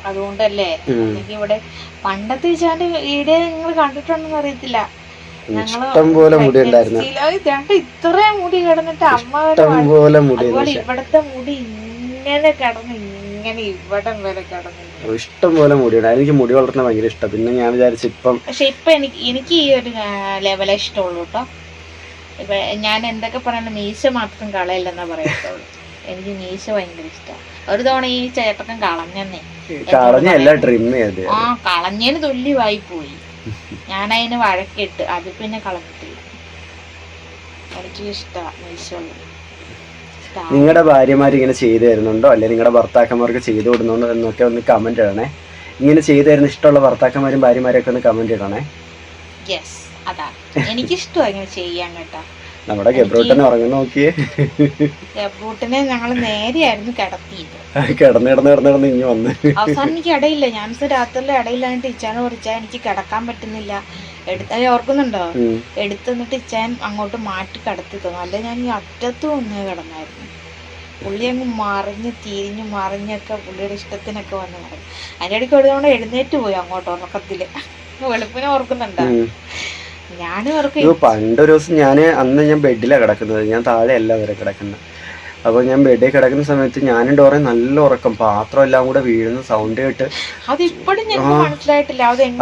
അതുകൊണ്ടല്ലേ. എനിക്ക് ഇവിടെ പണ്ടത്തെ ഈച്ചാന്റെ ഈടെ നിങ്ങൾ കണ്ടിട്ടുണ്ടെന്ന് അറിയത്തില്ല. ഇത്രയും മുടി കിടന്നിട്ട് അമ്മ അതുപോലെ ഇവിടത്തെ മുടി ഇങ്ങനെ കിടന്ന് ഇങ്ങനെ ഇവിടം വരെ കിടന്നു. ഇഷ്ടം പോലെ മുടിയുണ്ട്. എനിക്ക് മുടി വളർത്തുന്നത് ഭയങ്കര ഇഷ്ടം. പിന്നെ ഞാൻ വിചാരിച്ചു ഇപ്പം, പക്ഷെ ഇപ്പൊ എനിക്ക് ഈ ഒരു ലെവലേ ഇഷ്ടമുള്ളൂ കേട്ടോ. ഇപ്പൊ ഞാൻ എന്തൊക്കെ പറയണ മീശ മാത്രം കളയില്ലെന്നാ പറയത്തുള്ളൂ. എനിക്ക് മീശ ഭയങ്കര ഇഷ്ടമാണ്. ഒരു തവണ ഈ ചേട്ടൻ കളഞ്ഞെന്നേ, കളഞ്ഞതിന് തുല്യമായി പോയി. ഞാനതിന് വഴക്കിട്ട് അത് പിന്നെ കളഞ്ഞിട്ടില്ല. എനിക്ക് ഇഷ്ടമാണ് മീശുള്ളത്. നിങ്ങളുടെ ഭാര്യമാർ ഇങ്ങനെ ചെയ്തു തരുന്നുണ്ടോ, അല്ലെങ്കിൽ നിങ്ങളുടെ ഭർത്താക്കന്മാർക്ക് ചെയ്തു കൊടുക്കുന്നുണ്ടോ എന്നൊക്കെ ഒന്ന് കമന്റ് ഇടണേ. ഇങ്ങനെ ചെയ്തു തരുന്ന ഇഷ്ടമുള്ള ഭർത്താക്കന്മാരും ഭാര്യമാരൊക്കെ ഒന്ന് കമന്റ് ഇടണേ. യെസ്, അതാണ് എനിക്കിഷ്ടമാണ് ഇങ്ങനെ ചെയ്യാൻ കേട്ടോ. നമ്മുടെ ഗബ്രൂട്ടനെ ഉറങ്ങുന്ന നോക്കിയേ. ഗബ്രൂട്ടനെ ഞങ്ങള് നേരെയായിരുന്നു കിടത്തിയത്. കിടന്ന് ഇനി വന്ന് അവസാനം എനിക്ക് ഇടയില്ല. ഞാൻ രാത്രിയിലെ ഇടയില്ലാണ്ട് ഇച്ചാനെ കുറിച്ചാൽ എനിക്ക് കിടക്കാൻ പറ്റുന്നില്ല. ഓർക്കുന്നുണ്ടോ? എടുത്തെന്നിട്ട് ഇച്ചാൻ അങ്ങോട്ട് മാറ്റി കിടത്തി തന്നു. അല്ലെ ഞാൻ ഈ അറ്റത്ത് വന്ന് കിടന്നായിരുന്നു. പുള്ളി അങ്ങ് മറിഞ്ഞ് തിരിഞ്ഞ് മറിഞ്ഞൊക്കെ പുള്ളിയുടെ ഇഷ്ടത്തിനൊക്കെ വന്ന് മറിഞ്ഞു. അതിൻ്റെ ഇടയ്ക്ക് ഒരു തവണ എഴുന്നേറ്റ് പോയി അങ്ങോട്ട് ഉറക്കത്തില്. വെളുപ്പിനെ ഓർക്കുന്നുണ്ടോ? ഞാനും ഓർക്കും. പണ്ടൊരു ദിവസം അന്ന് ഞാൻ ബെഡിലാണ് കിടക്കുന്നത്, ഞാൻ താഴെ അല്ല വരെ കിടക്കുന്നത്. അപ്പോൾ ഞാൻ ബെഡിൽ കിടക്കുന്ന സമയത്ത് ഞാനും ഡോറയും നല്ല ഉറക്കം, പാത്രം എല്ലാം കൂടെ വീഴുന്ന സൗണ്ട് കേട്ട്.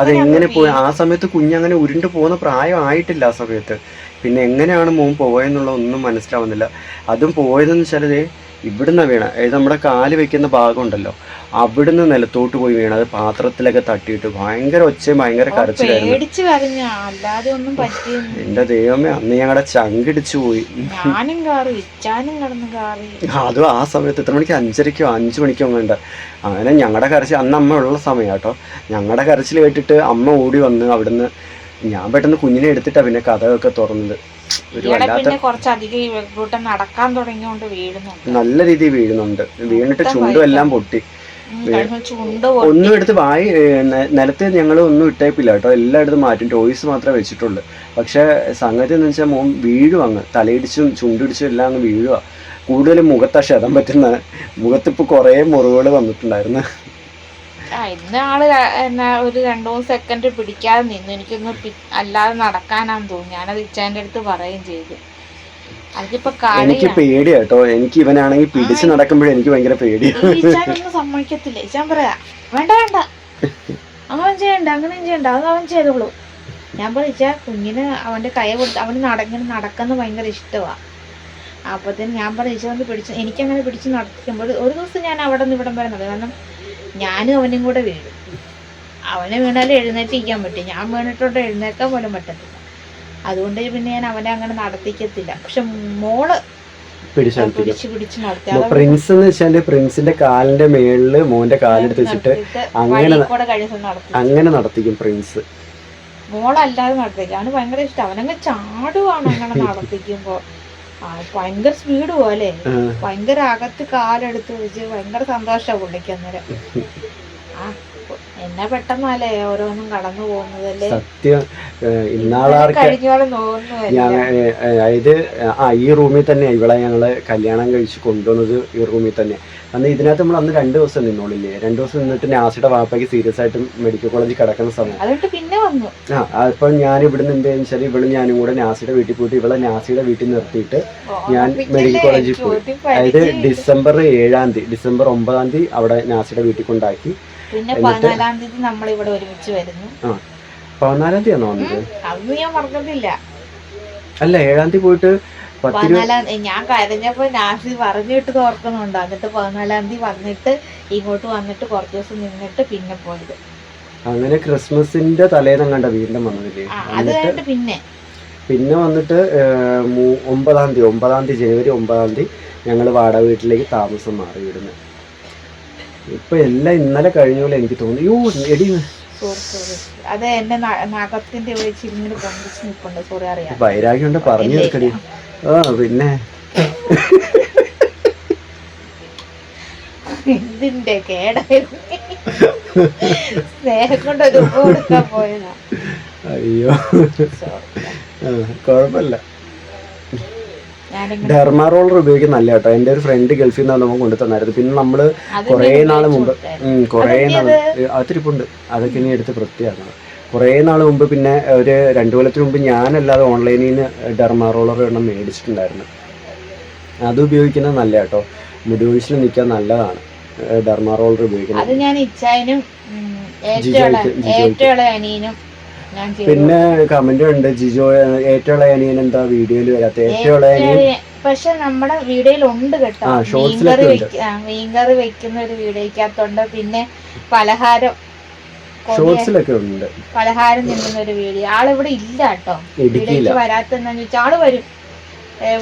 അതെങ്ങനെ പോയി ആ സമയത്ത്? കുഞ്ഞങ്ങനെ ഉരുണ്ട് പോകുന്ന പ്രായം ആയിട്ടില്ല ആ സമയത്ത്. പിന്നെ എങ്ങനെയാണ് മോൻ പോയെന്നുള്ള ഒന്നും മനസ്സിലാവുന്നില്ല. അതും പോയതെന്ന് വെച്ചാൽ ഇവിടുന്ന് വീണ, അതായത് നമ്മുടെ കാല് വെക്കുന്ന ഭാഗം ഉണ്ടല്ലോ, അവിടുന്ന് നിലത്തോട്ട് പോയി വീണ. അത് പാത്രത്തിലൊക്കെ തട്ടിയിട്ട് ഭയങ്കര ഒച്ചയും ഭയങ്കര കരച്ചിലായിരുന്നു. എന്റെ ദൈവമേ, അന്ന് ഞങ്ങളുടെ ചങ്കിടിച്ചു പോയി. അതും ആ സമയത്ത് എത്ര മണിക്ക്? 5:30-ക്കോ 5 മണിക്കോ വേണ്ട. അങ്ങനെ ഞങ്ങളുടെ കരച്ചിൽ, അന്ന് അമ്മ ഉള്ള സമയം കേട്ടോ, ഞങ്ങളുടെ കരച്ചിൽ കേട്ടിട്ട് അമ്മ ഓടി വന്ന് അവിടുന്ന്. ഞാൻ പെട്ടെന്ന് കുഞ്ഞിനെ എടുത്തിട്ടാ പിന്നെ കഥയൊക്കെ തുറന്നത്. നല്ല രീതിയിൽ വീഴുന്നുണ്ട്. വീണിട്ട് ചുണ്ടും എല്ലാം പൊട്ടി. ഒന്നും എടുത്ത് നിലത്ത് ഞങ്ങൾ ഒന്നും ഇട്ടേപ്പില്ല കേട്ടോ, എല്ലായിടത്തും മാറ്റും. ടോയ്സ് മാത്രമേ വെച്ചിട്ടുള്ളൂ. പക്ഷെ സംഗതി എന്ന് വെച്ചാൽ മോൻ വീഴും, അങ്ങ് തലയിടിച്ചും ചുണ്ടിടിച്ചും എല്ലാം അങ്ങ് വീഴുക. കൂടുതലും മുഖത്താ ക്ഷതം പറ്റുന്ന. മുഖത്തിപ്പോൾ കുറേ മുറിവുകൾ വന്നിട്ടുണ്ടായിരുന്നു. ഇന്ന് ആള് ഒരു 2-3 സെക്കൻഡ് പിടിക്കാതെ നിന്നു. എനിക്കൊന്ന് അല്ലാതെ നടക്കാനാന്ന് തോന്നി. ഞാനത് ഇച്ചാൻ്റെ അടുത്ത് പറയുകയും ചെയ്തു. അതിപ്പോ എനിക്ക് പേടി കേട്ടോ. എനിക്ക് ഇവനാണെങ്കിൽ പിടിച്ച് നടക്കുമ്പോഴേ എനിക്ക് ഭയങ്കര പേടിയാണ്. ഇച്ചാനൊന്നും സമ്മതിക്കത്തില്ല. ഇച്ചാൻ പറയാ വേണ്ട വേണ്ട, അങ്ങനെ ചെയ്യണ്ട, അങ്ങനെയും ചെയ്യണ്ട, അത് അവൻ ചെയ്തോളൂ. ഞാൻ പറയാ കുഞ്ഞിന് അവന്റെ കൈ കൊടുത്ത് അവന് നടക്കുന്ന ഭയങ്കര ഇഷ്ടമാണ്. അപ്പത്തേന് ഞാൻ പറയാ ഇച്ച വന്ന് പിടിച്ച്, എനിക്കങ്ങനെ പിടിച്ച് നടത്തിക്കുമ്പോൾ ഒരു ദിവസം ഞാൻ അവിടെ നിന്ന് ഇവിടം വരെ നടക്കും. കാരണം ഞാനും അവനും കൂടെ വീഴും. അവനെ വീണാലും എഴുന്നേറ്റിരിക്കാൻ പറ്റും, ഞാൻ വീണിട്ടോണ്ട് എഴുന്നേക്കാൻ പോലും പറ്റത്തില്ല. അതുകൊണ്ട് പിന്നെ ഞാൻ അവനെ അങ്ങനെ നടത്തിക്കത്തില്ല. പക്ഷെ മോള് പിടിച്ച് നടത്തി. പ്രിൻസ് എന്ന് വെച്ചാല് പ്രിൻസിന്റെ കാലിന്റെ മേളില് മോന്റെ കാലെടുത്ത് വെച്ചിട്ട് അങ്ങനെ നടത്തിക്കും പ്രിൻസ്. മോളല്ലാതെ നടത്തിക്കും. അവന് ഭയങ്കര ഇഷ്ടം. അവനങ്ങ് ചാടുവാണ് അങ്ങനെ നടത്തിക്കുമ്പോ. ഭയങ്കര സ്പീഡ് പോലെ, ഭയങ്കര അകത്ത് കാലെടുത്ത് വെച്ച് ഭയങ്കര സന്തോഷമാണ് പുള്ളിക്ക് അന്നേരം. എന്നെ പെട്ടെന്നല്ലേ ഓരോന്നും കടന്നു പോകുന്നതല്ലേ. സത്യം. അതായത് ഈ റൂമിൽ തന്നെ ഇവളെ ഞങ്ങള് കല്യാണം കഴിച്ച് കൊണ്ടുവന്നത് ഈ റൂമിൽ തന്നെ. അന്ന് ഇതിനകത്ത് നമ്മൾ അന്ന് 2 ദിവസം നിന്നോളില്ലേ. 2 ദിവസം നിന്നിട്ട് നാസിയുടെ വാപ്പയ്ക്ക് സീരിയസ് ആയിട്ട് മെഡിക്കൽ കോളേജിൽ കിടക്കുന്ന സമയം. അപ്പോൾ ഞാൻ ഇവിടുന്ന് എന്താണെന്ന് വെച്ചാൽ ഇവളും ഞാനും കൂടെ നാസിയുടെ വീട്ടിൽ പോയിട്ട് ഇവളെ നാസിയുടെ വീട്ടിൽ നിർത്തിയിട്ട് ഞാൻ മെഡിക്കൽ കോളേജിൽ പോയി. അതായത് ഡിസംബർ 7-ാം തീയതി, ഡിസംബർ 9-ാം തീയതി അവിടെ നാസിയുടെ വീട്ടിൽ കൊണ്ടാക്കി. പിന്നെ 14-ാം തീയതി നമ്മൾ ഇവിടെ ഒരുമിച്ച് വരുന്നു. 14-ാം തീയതി ആണോ വന്നത്? അത് ഞാൻ പറഞ്ഞില്ല. അല്ല, 7-ാം തീയതി പോയിട്ട് 14-ാം ഞാൻ കരഞ്ഞപ്പോ നാസി പറഞ്ഞിട്ട് ഓർക്കുന്നുണ്ട്. എന്നിട്ട് 14-ാം തീയതി വന്നിട്ട് ഇങ്ങോട്ട് വന്നിട്ട് കുറച്ച് ദിവസം നിന്നിട്ട് പിന്നെ പോയത്. അങ്ങനെ ക്രിസ്മസിന്റെ തലേന്ന് കണ്ട വീണ്ടും വന്നതില്ലേ. പിന്നെ വന്നിട്ട് 9-ാം തീയതി ജനുവരി 9-ാം തീയതി ഞങ്ങൾ വാടക വീട്ടിലേക്ക് താമസം മാറി വിടുന്നത്. ഇപ്പൊ എല്ലാം ഇന്നലെ കഴിഞ്ഞ പോലെ എനിക്ക് തോന്നി. എടി അതെ, എന്റെ നഖത്തിന്റെ ഇങ്ങനെ പൊങ്ങിച്ച് നിൽപ്പുണ്ട്. സോറി, അറിയാം. വൈരാഗ്യം കൊണ്ട് പറഞ്ഞു തീർക്കടി. പിന്നെ എന്തിന്റെ കേടായിരുന്നു. സ്നേഹം കൊണ്ട് ഒരു ഉപ്പ് കൊടുക്കാൻ പോയതാ. അയ്യോ, കുഴപ്പമില്ല. ഡെർമാ റോളർ ഉപയോഗിക്കുന്ന നല്ല കേട്ടോ. എൻ്റെ ഒരു ഫ്രണ്ട് ഗൾഫിൽ നിന്ന് നമുക്ക് കൊണ്ടു തന്നായിരുന്നു. പിന്നെ നമ്മള് കുറേ നാൾ മുമ്പ് അതിരിപ്പുണ്ട്, അതൊക്കെ ഇനി എടുത്ത് വൃത്തിയാക്കണം. കുറേ നാൾ മുമ്പ് പിന്നെ ഒരു 2 കൊല്ലത്തിന് മുമ്പ് ഞാനല്ലാതെ ഓൺലൈനിൽ നിന്ന് ഡെർമാ റോളർ എണ്ണം മേടിച്ചിട്ടുണ്ടായിരുന്നു. അത് ഉപയോഗിക്കുന്നത് നല്ല കേട്ടോ. മുടി ഒഴിച്ചിൽ നിൽക്കാൻ നല്ലതാണ് ഡെർമാ റോളർ ഉപയോഗിക്കുന്നത്. അത് ഞാൻ ഇച്ചായനും ഏറ്റവും അനിയനും. പിന്നെ കമന്റ് ഉണ്ട്, ജിജോ ഏറ്റവും അനിയൻ എന്താ വീഡിയോയിൽ വരാത്ത? ഏറ്റവും അനിയൻ പക്ഷെ നമ്മുടെ വീഡിയോയിൽ ഉണ്ട് കേട്ടോ. മീൻകറി വെക്കുന്ന ഒരു വീഡിയോക്കകത്തുണ്ട്. പിന്നെ പലഹാരം ഷോർട്സിലൊക്കെ ഉണ്ട്. പലഹാരം തിന്നുന്ന ഒരു വീഡിയോ. ആളിവിടെ ഇല്ല കേട്ടോ. വീഡിയോക്ക് വരാത്തെന്നു വെച്ചാൽ ആള് വരും.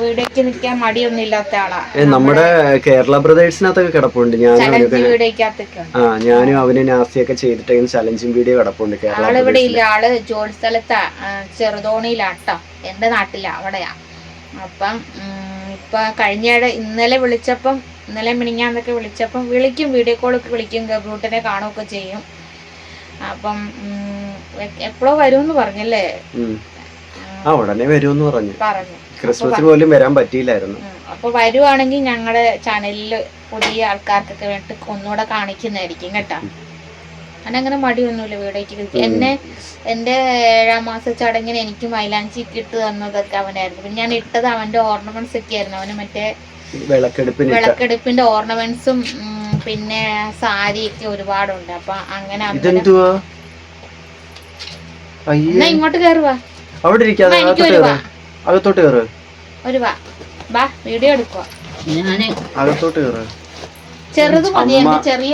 വീഡിയോക്ക് നിൽക്കാൻ മടിയൊന്നും ഇല്ലാത്ത ആളാ. നമ്മുടെ കേരള ബ്രദേഴ്സിനകത്തൊക്കെ കിടപ്പുണ്ട്. ഞാനും അവന് നാസിയൊക്കെ ചെയ്തിട്ട് ചലഞ്ചിങ് വീഡിയോ കിടപ്പുണ്ട്. ആളിവിടെ ഇല്ല. ആള് ജോലി സ്ഥലത്താ, ചെറുതോണിയിലാട്ടോ. എന്റെ നാട്ടിലാ, അവിടെയാ. അപ്പം ഇപ്പൊ ഇന്നലെ മിനിഞ്ഞാന്നൊക്കെ വിളിച്ചപ്പം വിളിക്കും, വീഡിയോ കോളൊക്കെ വിളിക്കും, ഗബ്രൂട്ടനെ കാണുകയൊക്കെ ചെയ്യും. അപ്പം എപ്പോഴോ വരുമെന്ന് പറഞ്ഞല്ലേ. ഉടനെ വരുമെന്ന് പറഞ്ഞു. പറഞ്ഞു. ക്രിസ്മസിന് പോലും വരാൻ പറ്റിയില്ലായിരുന്നു. അപ്പൊ വരുവാണെങ്കിൽ ഞങ്ങളുടെ ചാനലില് പുതിയ ആൾക്കാർക്കൊക്കെ വേണ്ടി ഒന്നുകൂടെ കാണിക്കുന്നതായിരിക്കും കേട്ടാ. അങ്ങനെ മടിയൊന്നുമില്ല വീടേക്ക്. എന്റെ 7ാം മാസ ചടങ്ങിന് എനിക്ക് മൈലാഞ്ചി ഇട്ട് തന്നതൊക്കെ അവനായിരുന്നു. പിന്നെ ഞാൻ ഇട്ടത് അവന്റെ ഓർണമെന്റ്സ് ഒക്കെ ആയിരുന്നു. അവന് മറ്റേ വിളക്കെടുപ്പിന്റെ ഓർണമെന്റ്സും പിന്നെ സാരിയൊക്കെ ഒരുപാടുണ്ട്. അപ്പൊ അങ്ങനെ ഇങ്ങോട്ട് കേറുവാ, അകത്തോട്ട് കയറ്, ഒരു വാ വീഡിയോ എടുക്കുക. അകത്തോട്ട് കയറ്. ചെറുത് മതി, ചെറിയ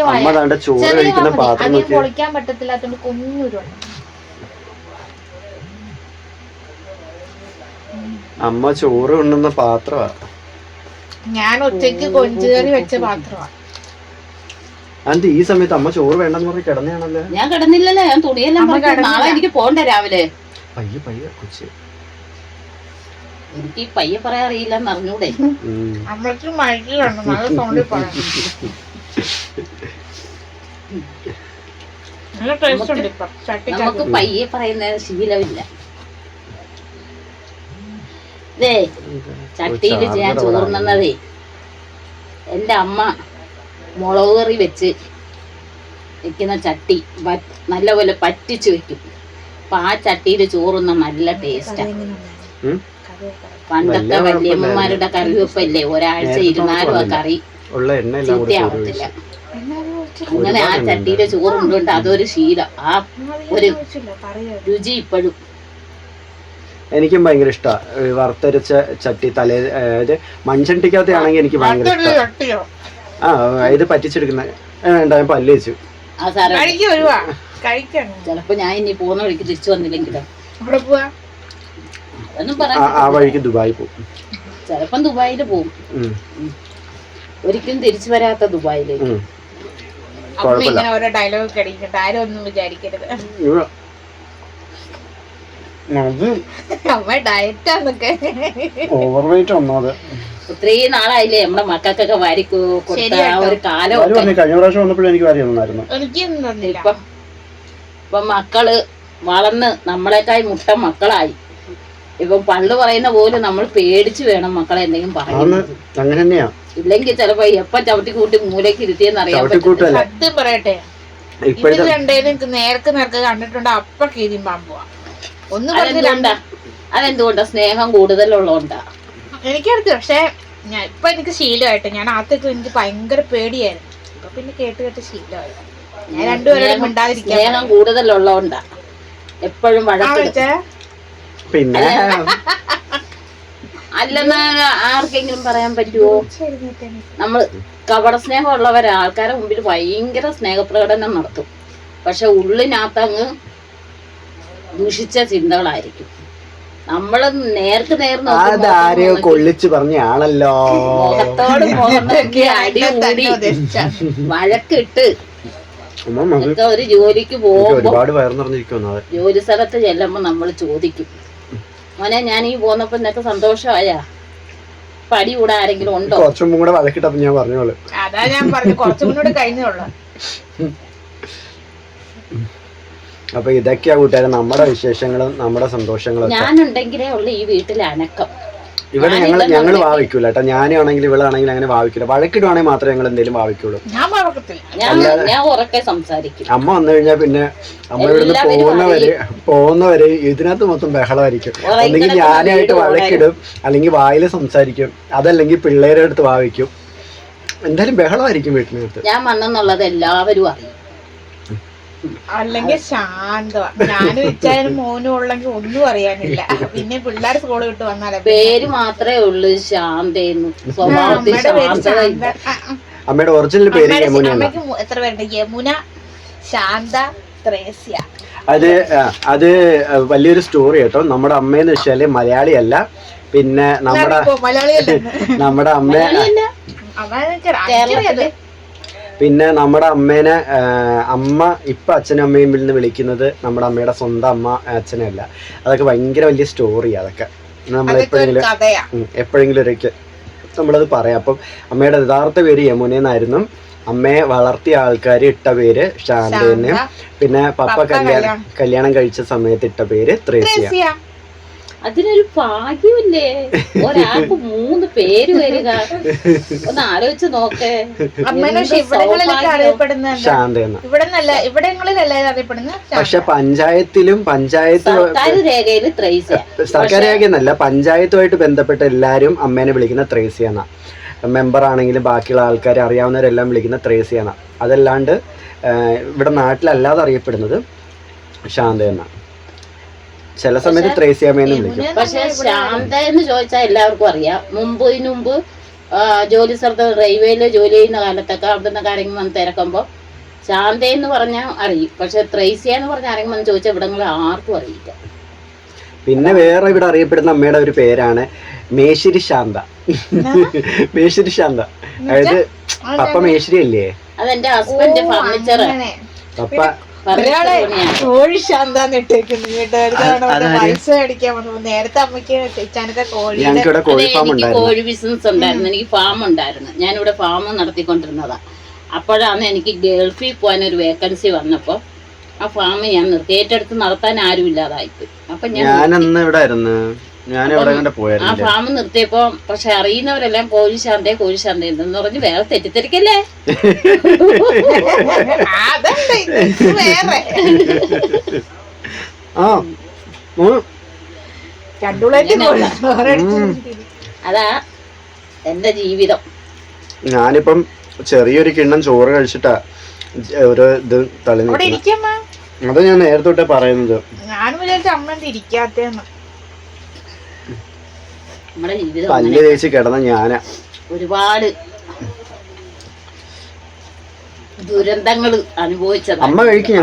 അധികം പൊളിക്കാൻ പറ്റത്തില്ലാത്തോണ്ട് കുഞ്ഞൊരു അമ്മ ചോറ് ഉണ്ണുന്ന പാത്രമാ. ഞാൻ ഒറ്റയ്ക്ക് കൊഞ്ചുകറി വെച്ച പാത്രമാ. അത് ഈ സമയത്ത് അമ്മ ചോറ് വേണ്ടെന്ന് പറഞ്ഞ് കിടന്നാണല്ലോ. ഞാൻ കിടന്നില്ലല്ലോ, ഞാൻ തുണിയെല്ലാം നാളെ എനിക്ക് പോണ്ടേ രാവിലെ. പയ്യെ കൊച്ച്, എനിക്ക് പയ്യെ പറയാൻ അറിയില്ലെന്ന് അറിഞ്ഞൂടെ. അമ്മക്ക് മഴയിലുണ്ട്, മഴ സൗണ്ടിൽ പറയാം. നമുക്ക് പയ്യെ പറയുന്ന ശീലമില്ല. ഇതേ ചട്ടിയില് ഞാൻ ചോറുന്നതേ എന്റെ അമ്മ മുളക് കറി വെച്ച് വെക്കുന്ന ചട്ടി നല്ലപോലെ പറ്റിച്ച് വെക്കും. അപ്പൊ ആ ചട്ടിയില് ചോറുന്ന നല്ല ടേസ്റ്റാ. പണ്ടത്തെ വല്യമ്മമാരുടെ കറിവെപ്പല്ലേ, ഒരാഴ്ച ഇരുന്നാലും ആ കറി ചീത്തയാവത്തില്ല. അങ്ങനെ ആ ചട്ടിയിലെ ചോറുണ്ട്, അതൊരു ശീലം. ആ ഒരു രുചി ഇപ്പോഴും എനിക്കും ഭയങ്കര ഇഷ്ടമാണ്. വറുത്തരച്ച ചട്ടി മൺചട്ടിക്കകത്ത് ആണെങ്കിൽ എനിക്ക് ഭയങ്കര ഇഷ്ടമാണ്. ഇത് പറ്റിച്ചെടുക്കുന്ന വേണ്ട, ഞാൻ പല്ല് വെച്ചു. ചിലപ്പോ ഞാൻ ഇനി പോകുന്ന വഴിക്ക് തിരിച്ചു വന്നില്ലെങ്കിലോ ആ വഴിക്ക് ദുബായി പോകും. ചിലപ്പം ദുബായില് പോകും. ഒരിക്കലും തിരിച്ചു വരാത്ത ദുബായിലേക്ക്. ഓരോ ഡയലോഗ് അടിക്കട്ടെ, ആരും ഒന്നും വിചാരിക്കരുത്. അമ്മ ഡയറ്റാന്നൊക്കെ ഓവർവെയിറ്റ് ഒന്നാമത്. ഒത്തിരി നാളായില്ലേ നമ്മുടെ മക്കൾക്കൊക്കെ വാരി കൊടുത്ത ഒരു കാലം. കഴിഞ്ഞ പ്രാവശ്യം വന്നപ്പോഴും എനിക്ക് വാരി തന്നായിരുന്നു. ഇപ്പൊ മക്കള് വളർന്ന് നമ്മളെക്കായി മുട്ട മക്കളായി. ഇപ്പൊ പണ്ട് പറയുന്ന പോലെ നമ്മൾ പേടിച്ച് വേണം മക്കളെ എന്തെങ്കിലും പറയുന്നത്. അങ്ങനെ തന്നെയാ. ഇല്ലെങ്കിൽ ചിലപ്പോ എപ്പ ചവിട്ടി കൂട്ടി മൂലക്ക് ഇരുത്തിയെന്ന് അറിയാൻ പറ്റും. സത്യം പറയട്ടെ, നേർക്ക് കണ്ടിട്ടുണ്ട്. അപ്പൊ കീരിമ്പാമ്പുവാ. അതെന്തുകൊണ്ടാ? സ്നേഹം കൂടുതലുള്ളതുകൊണ്ടാ. എനിക്കടുത്ത്. പക്ഷെ ഞാൻ ഇപ്പൊ എനിക്ക് ശീലമായിട്ട്, ഞാൻ ആദ്യമൊക്കെ എനിക്ക് ഭയങ്കര പേടിയായിരുന്നു. ഇപ്പൊ പിന്നെ കേട്ട് ശീലമായി. ഞാൻ രണ്ടുപേരോടും മിണ്ടാതിരിക്കാൻ. സ്നേഹം കൂടുതലുള്ളതുകൊണ്ടാ എപ്പോഴും വഴക്ക്. പിന്നെ അല്ലെന്ന് ആർക്കെങ്കിലും പറയാൻ പറ്റുമോ? നമ്മൾ കപട സ്നേഹം ഉള്ളവരെ ആൾക്കാരെ മുമ്പിൽ ഭയങ്കര സ്നേഹപ്രകടനം നടത്തും. പക്ഷെ ഉള്ളിനകത്തങ്ങ് ദൂഷിച്ച ചിന്തകളായിരിക്കും. നമ്മള് നേർക്ക് കൊള്ളിച്ചു പറഞ്ഞാണല്ലോ, മുഖത്തോട് മുഖം നോക്കി അടികൂടി വഴക്കിട്ട് ഒരു ജോലിക്ക് പോകുമ്പോ ജോലി സ്ഥലത്ത് ചെല്ലുമ്പോ നമ്മൾ ചോദിക്കും, മോനെ ഞാൻ ഈ പോന്നപ്പോ നിനക്ക് സന്തോഷമായാ? പടി കൂടെ ആരെങ്കിലും ഉണ്ടോ? കുറച്ചും കൂടെ വഴക്കിട്ടപ്പോ ഞാൻ പറഞ്ഞോളൂ. അതാ ഞാൻ പറഞ്ഞു, കുറച്ചും കൂടെ കഴിഞ്ഞോളൂ. അപ്പൊ ഇതൊക്കെയാ കൂട്ടുകാരെ നമ്മുടെ വിശേഷങ്ങളും നമ്മുടെ സന്തോഷങ്ങളും. ഞാനുണ്ടെങ്കിലേ ഉള്ളു ഈ വീട്ടിലെ അനക്കം. ഇവിടെ ഞങ്ങൾ ഭാവിക്കൂല കേട്ടോ. ഞാനാണെങ്കിൽ ഇവളാണെങ്കിൽ അങ്ങനെ ഭാവിക്കില്ല. വഴക്കിടുവാണെങ്കിൽ മാത്രമേ ഞങ്ങൾ എന്തെങ്കിലും ഭാവിക്കുള്ളൂ. ഞാൻ ഉറക്കെ സംസാരിക്കും. അമ്മ വന്നു കഴിഞ്ഞാൽ പിന്നെ അമ്മ ഇവിടുന്ന് പോകുന്നവരെ ഇതിനകത്ത് മൊത്തം ബഹളമായിരിക്കും. അല്ലെങ്കിൽ ഞാനായിട്ട് വഴക്കിടും, അല്ലെങ്കിൽ വായില് സംസാരിക്കും, അതല്ലെങ്കിൽ പിള്ളേരുടെ അടുത്ത് ഭാവിക്കും. എന്തായാലും ബഹളമായിരിക്കും വീട്ടിനകത്ത്. ഞാൻ വന്നെന്നുള്ളത് എല്ലാവരും അറിയും. അല്ലെങ്കിൽ ശാന്തമാ. ഞാനും ഇച്ചാനും മോനും ഉള്ളെങ്കിൽ ഒന്നും അറിയാനില്ല. പിന്നെ പിള്ളേർ സ്കൂള് വിട്ട് വന്നാലേ പേര് മാത്രമേ ഉള്ളൂ ശാന്തയെന്ന്. അമ്മയുടെ ഒറിജിനൽ പേര് യമുന. അമ്മയ്ക്ക് എത്ര പേരുണ്ട്? യമുന, ശാന്ത, ത്രേസ്യ. അത് വലിയൊരു സ്റ്റോറി കേട്ടോ. നമ്മുടെ അമ്മയെന്ന് വെച്ചാല് മലയാളിയല്ല. പിന്നെ നമ്മുടെ പിന്നെ നമ്മുടെ അമ്മേനെ അമ്മ ഇപ്പൊ അച്ഛനും അമ്മയും നിന്ന് വിളിക്കുന്നത് നമ്മുടെ അമ്മയുടെ സ്വന്തം അമ്മ അച്ഛനല്ല. അതൊക്കെ ഭയങ്കര വലിയ സ്റ്റോറിയാ. അതൊക്കെ നമ്മൾ എപ്പോഴെങ്കിലും ഒരിക്കൽ നമ്മളത് പറയാം. അപ്പം അമ്മയുടെ യഥാർത്ഥ പേര് യമുന എന്നായിരുന്നു. അമ്മയെ വളർത്തിയ ആൾക്കാർ ഇട്ട പേര് ശാന്തേനും, പിന്നെ പപ്പ കല്യാണം കഴിച്ച സമയത്ത് ഇട്ട പേര് ത്രേസ്യ. അതിനൊരു ഭാഗ്യമില്ലേ, ഒരാൾക്ക് 3 പേര് വരിക. ഒന്ന് ആലോചിച്ച് നോക്കേ. ഇവിടങ്ങളിലൊക്കെ അറിയപ്പെടുന്ന ശാന്തയെന്ന്. ഇവിടങ്ങളിലല്ലേ അറിയപ്പെടുന്ന. പക്ഷെ പഞ്ചായത്തിലും സർക്കാർ രേഖയിൽ ത്രേസ്യ. സർക്കാർ രേഖയെന്നല്ല, പഞ്ചായത്തുമായിട്ട് ബന്ധപ്പെട്ട എല്ലാരും അമ്മേനെ വിളിക്കുന്ന ത്രേസ്യാന്ന. മെമ്പർ ആണെങ്കിലും ബാക്കിയുള്ള ആൾക്കാരെ അറിയാവുന്നവരെല്ലാം വിളിക്കുന്ന ത്രേസ്യാന്ന. അതല്ലാണ്ട് ഇവിടെ നാട്ടിലല്ലാതെ അറിയപ്പെടുന്നത് ശാന്ത എന്നാണ്. ചില സമയത്ത് ത്രേസ്യാമ്മയെന്ന് വിളിക്കും. പക്ഷെ ശാന്ത എന്ന് ചോദിച്ചാൽ എല്ലാവർക്കും അറിയാം. മുമ്പ് ജോലി സ്ഥലത്ത് റെയിൽവേയില് ജോലി ചെയ്യുന്ന കാലത്തൊക്കെ അവിടുന്ന് കാര്യങ്ങൾ വന്ന് തിരക്കുമ്പോ ശാന്ത എന്ന് പറഞ്ഞാൽ അറിയും. പക്ഷെ ത്രേസ്യ എന്ന് പറഞ്ഞ ആരെങ്കിലും വന്ന് ചോദിച്ചാൽ ഇവിടെ ആർക്കും അറിയില്ല. പിന്നെ വേറെ ഇവിടെ അറിയപ്പെടുന്ന അമ്മയുടെ ഒരു പേരാണ് മേശ്ശേരി ശാന്ത. മേശ്ശേരി ശാന്ത, അതായത് പപ്പ മേശ്ശേരി അല്ലേ? അതെന്റെ ഹസ്ബൻഡ് ഫർണിച്ചർ. പപ്പ കോഴി ശാന്താന്ന് ഇട്ടേക്കുന്നു പൈസ അടിക്കാൻ വന്നു. നേരത്തെ അമ്മയ്ക്ക് ഞങ്ങൾക്കിവിടെ കോഴി ഫാം എനിക്ക് കോഴി ബിസിനസ് ഉണ്ടായിരുന്നു, എനിക്ക് ഫാം ഉണ്ടായിരുന്നു. ഞാനിവിടെ ഫാം നടത്തിക്കൊണ്ടിരുന്നതാ. അപ്പോഴാണ് എനിക്ക് ഗൾഫിൽ പോകാനൊരു വേക്കൻസി വന്നപ്പോ ആ ഫാം ഞാൻ നിർത്തി. ഏറ്റെടുത്ത് നടത്താൻ ആരും ഇല്ലാതായിപ്പോയി. അപ്പൊ ഞാനന്ന് ഇവിടെ ആയിരുന്നു, ആ ഫാം നിർത്തിയപ്പോ പക്ഷെ അറിയുന്നവരെല്ലാം കോഴി ശാന്ത എന്ന് പറഞ്ഞ് വേറെ തെറ്റിദ്ധരിക്കല്ലേ. അതാ എന്റെ ജീവിതം. ഞാനിപ്പം ചെറിയൊരു കിണ്ണം ചോറ് കഴിച്ചിട്ടാ ഒരു ഇത് തള്ളി. അത് ഞാൻ നേരത്തെ തൊട്ടേ പറയുന്നത്. ഞാനും വിചാരിച്ച അമ്മ ഇരിക്കാത്തേന്ന്. നമ്മുടെ ജീവിതം പല്ല് തേച്ച് കിടന്ന ഞാനാ. ഒരുപാട് ദുരന്തങ്ങൾ അനുഭവിച്ചത്. അമ്മ കഴിക്കും,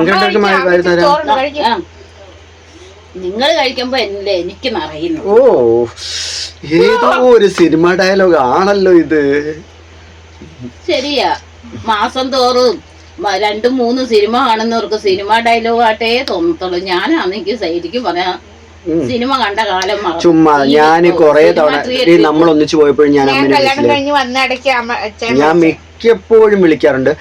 നിങ്ങൾ കഴിക്കുമ്പോ എനിക്ക് നിറയുന്നു. ഓ, ഏതോ ഒരു സിനിമ ഡയലോഗ് ആണല്ലോ ഇത്. ശരിയാ, മാസം തോറും 2-3 സിനിമ കാണുന്നവർക്ക് സിനിമ ഡയലോഗ് ആയിട്ടേ തോന്നത്തുള്ളൂ. ഞാനാണെങ്കിൽ ശരിക്കും പറയാം സിനിമ കണ്ട കാലം ചുമ്മാ. ഞാൻ കൊറേ തവണ നമ്മൾ ഒന്നിച്ചു പോയപ്പോഴും ഞാൻ ഞാൻ മിക്കപ്പോഴും വിളിക്കാറുണ്ട്.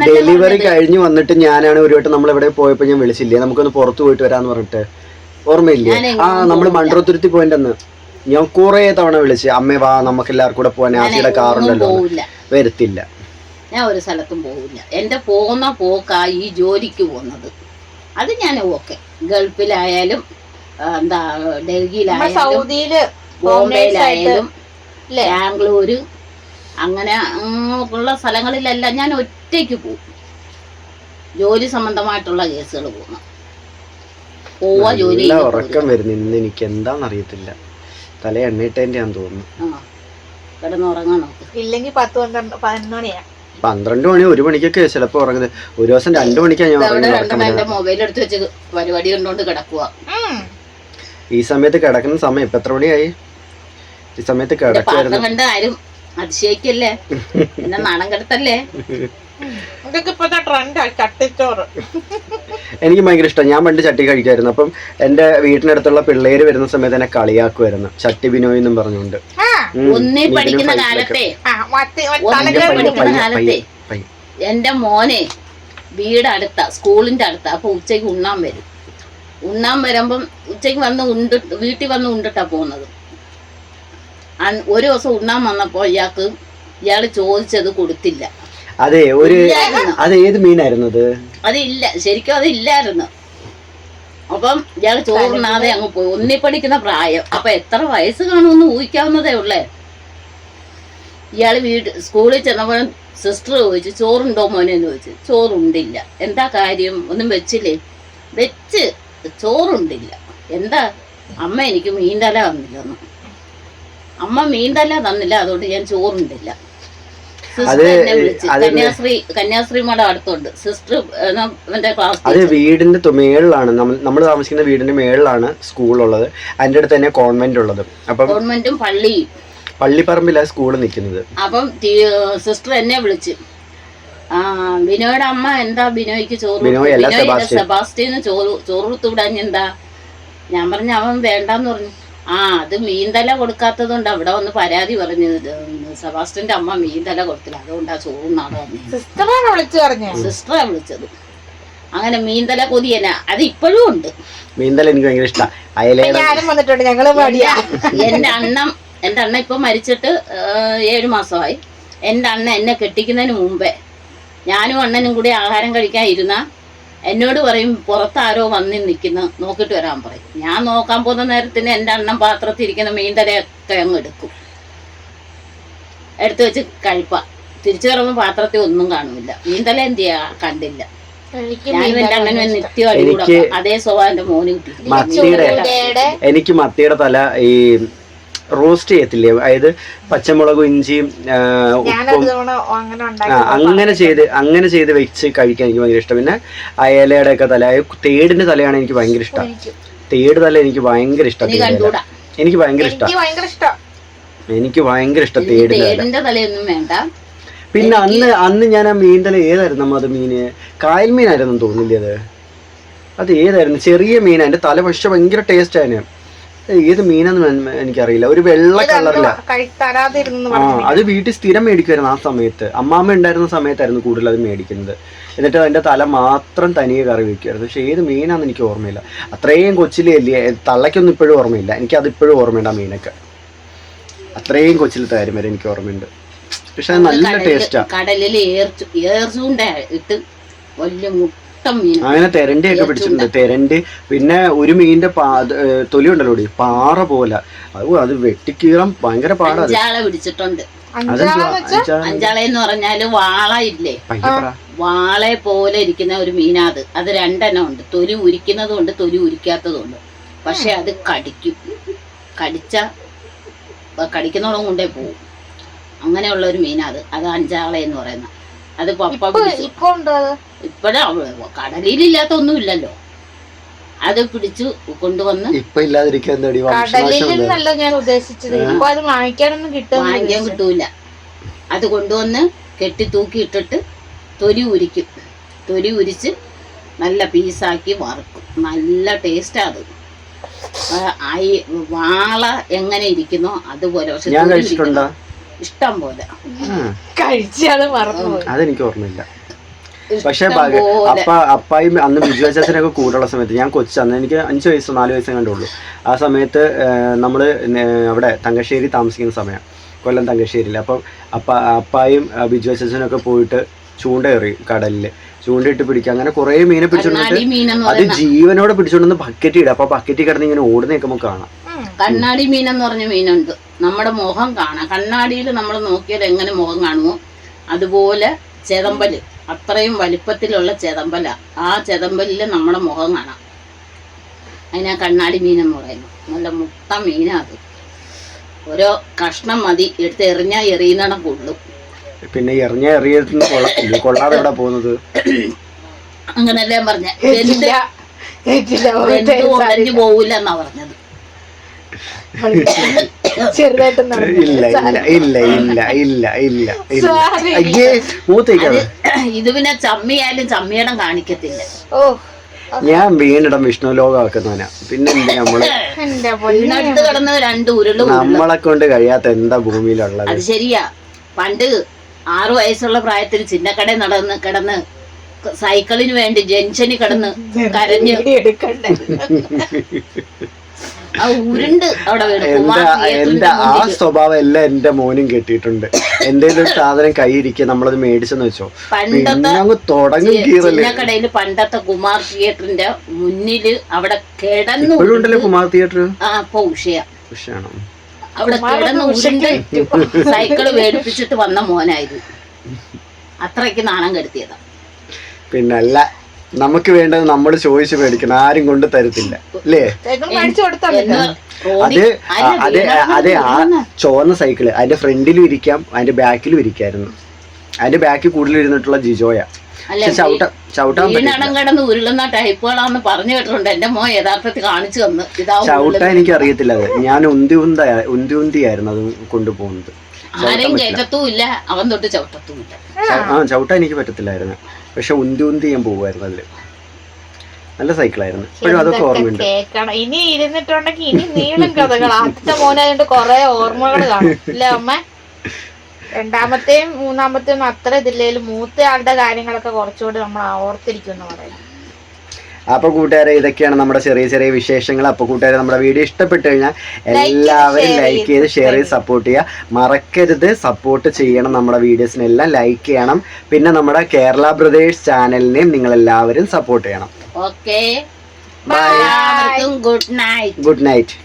ഡെലിവറി കഴിഞ്ഞ് വന്നിട്ട് ഞാനാണ് ഒരു വട്ടം നമ്മൾ എവിടെ പോയപ്പോ ഞാൻ വിളിച്ചില്ലേ, നമുക്കൊന്ന് പുറത്തു പോയിട്ട് വരാന്ന് പറഞ്ഞിട്ട്, ഓർമ്മയില്ലേ? നമ്മള് മൺട്രോത്തുരുത്തി പോയിന്റന്ന് ഞാൻ കൊറേ തവണ വിളിച്ച്, അമ്മേ വാ നമുക്ക് എല്ലാവർക്കും കൂടെ പോവാൻ, ആസിയുടെ കാറുണ്ടല്ലോ. വരത്തില്ല, ഞാൻ ഒരു സ്ഥലത്തും പോകില്ല. എന്റെ പോകുന്ന പോക്കാ ഈ ജോലിക്ക് പോകുന്നത്. അത് ഞാൻ ഓക്കെ. ഗൾഫിലായാലും എന്താ ഡൽഹിയിലായാലും ബോംബെയിലായാലും ബാംഗ്ലൂര് അങ്ങനെ ഉള്ള സ്ഥലങ്ങളിലെല്ലാം ഞാൻ ഒറ്റയ്ക്ക് പോകും. ജോലി സംബന്ധമായിട്ടുള്ള കേസുകൾ പോകുന്നു. ജോലി ഉറക്കം വരുന്നു ഇന്ന്. എനിക്ക് എന്താണെന്നറിയത്തില്ല, തല എണ്ണയിട്ടേന്റെ ആണെന്ന് തോന്നുന്നു. കിടന്നുറങ്ങാൻ നോക്ക്. ഇല്ലെങ്കിൽ 10-11 മണിയാ. 12 മണി 1 മണിക്കൊക്കെ ചിലപ്പോ ഉറങ്ങുന്നത്. ഒരു ദിവസം 2 മണിക്കാണ് ഞാൻ എന്റെ മൊബൈൽ എടുത്ത് വെച്ച് പരിപാടി കണ്ടോണ്ട് കിടക്കുക. ഈ സമയത്ത് കിടക്കുന്ന സമയം ഇപ്പൊ എത്ര മണിയായി? ഈ സമയത്ത് കിടക്കായിരുന്നു. കണ്ട ആരും അതിശയിക്കല്ലേ, എന്നെ നാണം കെടുത്തല്ലേ. എനിക്ക് ഭയങ്കര ഇഷ്ടം. ഞാൻ പണ്ട് ചട്ടി കഴിക്കായിരുന്നു. അപ്പം എന്റെ വീട്ടിനടുത്തുള്ള പിള്ളേര് വരുന്ന സമയത്ത് എന്നെ കളിയാക്കുമായിരുന്നു, ചട്ടി ബിനോയ് എന്നും പറഞ്ഞുകൊണ്ട്. പഠിക്കുന്ന കാലത്തെ എന്റെ മോനെ വീട് അടുത്ത, സ്കൂളിന്റെ അടുത്ത. അപ്പൊ ഉച്ചയ്ക്ക് ഉണ്ണാൻ വരും. ഉണ്ണാൻ വരുമ്പം ഉച്ചയ്ക്ക് വന്ന് വീട്ടിൽ വന്ന് ഉണ്ടിട്ടാ പോകുന്നത്. ഒരു ദിവസം ഉണ്ണാൻ വന്നപ്പോ ഇയാള് ചോദിച്ചത് കൊടുത്തില്ല. അതെ, അത് ഏത് മീനായിരുന്നു? അതില്ല, ശരിക്കും അതില്ലായിരുന്നു. അപ്പം ഇയാള് ചോറുണ്ണാതെ അങ്ങ് പോയി. 1 പഠിക്കുന്ന പ്രായം. അപ്പൊ എത്ര വയസ്സ് കാണുമെന്ന് ഊഹിക്കാവുന്നതേ ഉള്ളേ. ഇയാള് സ്കൂളിൽ ചെന്നപ്പോൾ സിസ്റ്റർ ചോദിച്ചു, ചോറുണ്ടോ മോനെ എന്ന് ചോദിച്ചു. ചോറുണ്ടില്ല. എന്താ കാര്യം? ഒന്നും വെച്ചില്ലേ? വെച്ച്, ചോറുണ്ടില്ല. എന്താ? അമ്മ എനിക്ക് മീൻതല തന്നില്ലെന്ന്. അമ്മ മീൻതല തന്നില്ല, അതുകൊണ്ട് ഞാൻ ചോറുണ്ടില്ല. സിസ്റ്റർ എന്നെ വിളിച്ച്, കന്യാശ്രീ മഠം അടുത്തുണ്ട്. സിസ്റ്റർ എന്റെ ക്ലാസ്. അത് വീടിന്റെ മേളിലാണ്, നമ്മൾ താമസിക്കുന്ന വീടിന്റെ മേളിലാണ് സ്കൂളുള്ളത്. അതിന്റെ അടുത്ത് തന്നെ കോൺവെന്റ് ഉള്ളത്. അപ്പൊ ഗവൺമെന്റും പള്ളിപ്പറമ്പിലാണ് സ്കൂൾ നിൽക്കുന്നത്. അപ്പം സിസ്റ്റർ എന്നെ വിളിച്ച്, ബിനോയുടെ അമ്മ എന്താ ബിനോയ്ക്ക് സെബാസ്റ്റ്യന് ചോറുത്തൂടാൻ എന്താ? ഞാൻ പറഞ്ഞു അവൻ വേണ്ടാന്ന് പറഞ്ഞു. അത് മീൻതല കൊടുക്കാത്തത് കൊണ്ട് അവിടെ വന്ന് പരാതി പറഞ്ഞു, സെബാസ്റ്റ്യന്റെ അമ്മ മീൻതല കൊടുത്തില്ല, അതുകൊണ്ടാ ചോറുന്നാണ് വന്നത്. സിസ്റ്ററാ വിളിച്ചത്. അങ്ങനെ മീൻതല കൊതി തന്നെ അത് ഇപ്പോഴും ഉണ്ട്. മീൻതല എനിക്ക് ഭയങ്കര ഇഷ്ടമാണ്. അയലയുടെ ഞാനും വന്നിട്ടുണ്ട്, ഞങ്ങള് മടിയാ. എൻ്റെ അണ്ണ ഇപ്പൊ മരിച്ചിട്ട് 7 മാസമായി. എൻ്റെ അണ്ണ എന്നെ കെട്ടിക്കുന്നതിന് മുമ്പേ ഞാനും അണ്ണനും കൂടി ആഹാരം കഴിക്കാൻ ഇരുന്ന എന്നോട് പറയും പുറത്താരോ വന്ന് നിൽക്കുന്നു, നോക്കിയിട്ട് വരാൻ പറയും. ഞാൻ നോക്കാൻ പോകുന്ന നേരത്തിന് എൻ്റെ അണ്ണൻ പാത്രത്തിൽ ഇരിക്കുന്ന മീൻതലയൊക്കെ അങ്ങ് എടുക്കും, എടുത്തു വെച്ച് കഴിപ്പാ. തിരിച്ചു വരുമ്പോൾ പാത്രത്തിൽ ഒന്നും കാണുന്നില്ല. മീൻതല എന്ത് ചെയ്യാ കണ്ടില്ല. ഞാനും എൻ്റെ അണ്ണനും നിത്യം അടികൂട. അതേ സ്വഭാവം എൻ്റെ മോന് കിട്ടി. എനിക്ക് മത്തിയുടെ തല ഈ റോസ്റ്റ് ചെയ്യത്തില്ലേ, അതായത് പച്ചമുളകും ഇഞ്ചിയും ഉപ്പും അങ്ങനെ ചെയ്ത് വെച്ച് കഴിക്കാൻ എനിക്ക് ഭയങ്കര ഇഷ്ടം. പിന്നെ അയലയുടെ ഒക്കെ തല, തേടിന്റെ തലയാണ് എനിക്ക് ഭയങ്കര ഇഷ്ടം. തേട് തല എനിക്ക് ഭയങ്കര ഇഷ്ടം. എനിക്ക് ഭയങ്കര ഇഷ്ടം തേടിന്റെ തലയൊന്നും വേണ്ട. പിന്നെ അന്ന് ഞാൻ ആ മീൻതല ഏതായിരുന്നു അത് മീന്, കായൽ മീനായിരുന്നു തോന്നില്ലേ അത് ഏതായിരുന്നു, ചെറിയ മീൻ. അതിന്റെ തല പക്ഷെ ഭയങ്കര ടേസ്റ്റ് ആയിരുന്നു. ഏത് മീനെന്ന് എനിക്കറിയില്ല, ഒരു വെള്ള കളറില്ല. അത് വീട്ടിൽ സ്ഥിരം മേടിക്കുമായിരുന്നു ആ സമയത്ത്. അമ്മാമ്മ ഉണ്ടായിരുന്ന സമയത്തായിരുന്നു കൂടുതൽ അത് മേടിക്കുന്നത്. എന്നിട്ട് അതിന്റെ തല മാത്രം തനിയെ കറി വെക്കുമായിരുന്നു. പക്ഷെ ഏത് മീനാന്ന് എനിക്ക് ഓർമ്മയില്ല. അത്രയും കൊച്ചിലെ അല്ലേ, തള്ളയ്ക്കൊന്നും ഇപ്പോഴും ഓർമ്മയില്ല. എനിക്ക് അത് ഇപ്പോഴും ഓർമ്മയുണ്ട്. ആ മീനൊക്കെ അത്രയും കൊച്ചിലത്തെ കാര്യം വരെ എനിക്ക് ഓർമ്മയുണ്ട്. പക്ഷെ അത് നല്ല ടേസ്റ്റാ. കടലിൽ ഇട്ട് വലിയ അങ്ങനെ തെരണ്ടി ഒക്കെ പിടിച്ചിട്ടുണ്ട്. തെരണ്ടി, പിന്നെ ഒരു മീനിന്റെ തൊലി ഉണ്ടല്ലോ പാറ പോലെ, അത് വെട്ടിക്കീറാൻ ഭയങ്കര പാടാണ്. അഞ്ചാളെ പിടിച്ചിട്ടുണ്ട്. അഞ്ചാളെന്ന് പറഞ്ഞാല് വാള ഇല്ലേ, വാളെ പോലെ ഇരിക്കുന്ന ഒരു മീനാത്. അത് 2 എണ്ണം ഉണ്ട്. തൊലി ഉരിക്കുന്നതും ഉണ്ട്, തൊലി ഉരിക്കാത്തതും ഉണ്ട്. പക്ഷെ അത് കടിക്കും. കടിക്കുന്നതോളം കൊണ്ടേ പോവും. അങ്ങനെയുള്ള ഒരു മീനാത്. അത് അഞ്ചാളെ എന്ന് പറയുന്നത്. അത് പപ്പ ഇപ്പഴാ കടലിലില്ലാത്ത ഒന്നും ഇല്ലല്ലോ. അത് പിടിച്ചു കൊണ്ടുവന്ന് ഞാൻ ഉദ്ദേശിച്ചത് വാങ്ങിക്കാൻ കിട്ടൂല. അത് കൊണ്ടുവന്ന് കെട്ടി തൂക്കി ഇട്ടിട്ട് തൊലി ഉരിക്കും. തൊലി ഉരിച്ച് നല്ല പീസാക്കി വറുക്കും. നല്ല ടേസ്റ്റാ അത്. വാള എങ്ങനെ ഇരിക്കുന്നോ അതുപോലെ. പക്ഷെ ഇഷ്ടം പോലെ കഴിച്ചാൽ മറന്നുപോയി, അതെനിക്ക് ഓർമ്മയില്ല. പക്ഷെ അപ്പായും അന്ന് ബിജു അച്ചാച്ചനൊക്കെ കൂടുള്ള സമയത്ത്, ഞാൻ അന്ന് എനിക്ക് 5 വയസ്സോ 4 വയസ്സോ കണ്ടുള്ളൂ. ആ സമയത്ത് നമ്മള് അവിടെ തങ്കശ്ശേരി താമസിക്കുന്ന സമയം, കൊല്ലം തങ്കശ്ശേരിയിൽ. അപ്പം അപ്പായും ബിജു അച്ചാച്ചനൊക്കെ പോയിട്ട് ചൂണ്ട എറിയും കടലില്. ചൂണ്ടയിട്ട് പിടിക്കുക. അങ്ങനെ കുറെ മീനെ പിടിച്ചോണ്ടിട്ട് അത് ജീവനോടെ പിടിച്ചോണ്ടെന്ന് ബക്കറ്റ് ഇടുക. അപ്പൊ ബക്കറ്റിൽ കിടന്ന് ഇങ്ങനെ ഓടുന്നൊക്കെ നമുക്ക് കാണാം. കണ്ണാടി മീനെന്ന് പറഞ്ഞ മീനുണ്ട്. നമ്മുടെ മുഖം കാണാം. കണ്ണാടിയിൽ നമ്മൾ നോക്കിയാൽ എങ്ങനെ മുഖം കാണുമോ അതുപോലെ ചെതമ്പല്, അത്രയും വലിപ്പത്തിലുള്ള ചെതമ്പല. ആ ചെതമ്പലില് നമ്മുടെ മുഖം കാണാം. അതിനാ കണ്ണാടി മീനെന്ന് പറയുന്നു. നല്ല മുട്ട മീനാ അത്. ഓരോ കഷ്ണം മതി, എടുത്ത് എറിയുന്നിടം കൊള്ളും. പിന്നെ എറിഞ്ഞ കൊള്ളാതെ എവിടെ പോകുന്നത്? അങ്ങനെല്ലാം പറഞ്ഞ ഒരഞ്ഞു പോവില്ല എന്നാ പറഞ്ഞത്. ഇത് പിന്നെ ചമ്മിയാലും ചമ്മിയിടം കാണിക്കത്തില്ല. ഞാൻ വീണിടം വിഷ്ണു ലോകമാക്കുന്നവനാ. പിന്നെ വീണടുത്ത് കിടന്ന് 2 ഉരുള് നമ്മളെ കൊണ്ട് കഴിയാത്ത എന്താ ഭൂമിയിലുള്ളത്? അത് ശരിയാ. പണ്ട് 6 വയസ്സുള്ള പ്രായത്തിൽ ചിന്നക്കടയിൽ കിടന്ന് സൈക്കിളിന് വേണ്ടി ജംഗ്ഷനിൽ കിടന്ന് കരഞ്ഞ് എന്റെ ആ സ്വഭാവം എല്ലാം എന്റെ മോനും കെട്ടിയിട്ടുണ്ട്. എന്തെങ്കിലും ഒരു സാധനം കൈയിരിക്കുക, നമ്മളത് മേടിച്ചെന്ന് വെച്ചോ, തുടങ്ങും കടയിൽ പണ്ടത്തെ കുമാർ തിയേറ്ററിന്റെ മുന്നില് അവിടെ കിടന്നു. ഉണ്ടല്ലോ കുമാർ തിയേറ്റർ. അപ്പൊ ഉഷയാണോ? അവിടെ കിടന്ന് ഉരുണ്ട് സൈക്കിള് മേടിപ്പിച്ചിട്ട് വന്ന മോനായിരുന്നു. അത്രയ്ക്ക് നാണം കെടുത്തിയതാ. പിന്നല്ല, നമുക്ക് വേണ്ടത് നമ്മൾ ചോദിച്ച് മേടിക്കണം, ആരും കൊണ്ട് തരത്തില്ല അല്ലേ? അതെ ആ ചുവന്ന സൈക്കിള് അതിന്റെ ഫ്രണ്ടിലും ഇരിക്കാം, അതിന്റെ ബാക്കിലും ഇരിക്കായിരുന്നു. അതിന്റെ ബാക്കിൽ കൂടുതൽ ഇരുന്നിട്ടുള്ള ജിജോയാ. കിടന്ന് ഉരുളുന്ന ടൈപ്പുകളാന്ന് പറഞ്ഞു കേട്ടിട്ടുണ്ട്. എന്റെ മോൻ യഥാർത്ഥത്തിൽ കാണിച്ചു തന്നു. ചവിട്ടാൻ എനിക്ക് അറിയത്തില്ല. അത് ഞാൻ ഉന്തിയായിരുന്നു അത് കൊണ്ടുപോകുന്നത്. ആരെയും കേട്ടത്തുമില്ല, അവൻ തൊട്ട് ചവിട്ടത്തുമില്ല. ചവിട്ടാൻ എനിക്ക് പറ്റത്തില്ലായിരുന്നു. പക്ഷെ ഉന്തി ഞാൻ പോകുമായിരുന്നു. അതില് നല്ല സൈക്കിളായിരുന്നു. ഇപ്പോഴും അതൊക്കെ ഓർമ്മയുണ്ട്. ഇനി ഇരുന്നിട്ടുണ്ടെങ്കിൽ ഇനി നീളും കഥകൾ. ആദ്യത്തെ മോനായതുകൊണ്ട് കുറെ ഓർമ്മകൾ കാണും അല്ലേ അമ്മ? രണ്ടാമത്തെയും മൂന്നാമത്തെയും അത്ര ഇതില്ലേലും മൂത്ത ആളുടെ കാര്യങ്ങളൊക്കെ കുറച്ചുകൂടി നമ്മൾ ഓർത്തിരിക്കും എന്ന് പറയുന്നത്. അപ്പോൾ കൂട്ടുകാരെ ഇതൊക്കെയാണ് നമ്മുടെ ചെറിയ ചെറിയ വിശേഷങ്ങൾ. അപ്പോൾ കൂട്ടുകാരെ നമ്മുടെ വീഡിയോ ഇഷ്ടപ്പെട്ടു കഴിഞ്ഞാൽ എല്ലാവരും ലൈക്ക് ചെയ്ത് ഷെയർ ചെയ്ത് സപ്പോർട്ട് ചെയ്യുക. മറക്കരുത്, സപ്പോർട്ട് ചെയ്യണം. നമ്മുടെ വീഡിയോസിനെല്ലാം ലൈക്ക് ചെയ്യണം. പിന്നെ നമ്മുടെ കേരള ബ്രദേഴ്സ് ചാനലിനെയും നിങ്ങൾ എല്ലാവരും സപ്പോർട്ട് ചെയ്യണം. Okay, bye. Good night. Good night.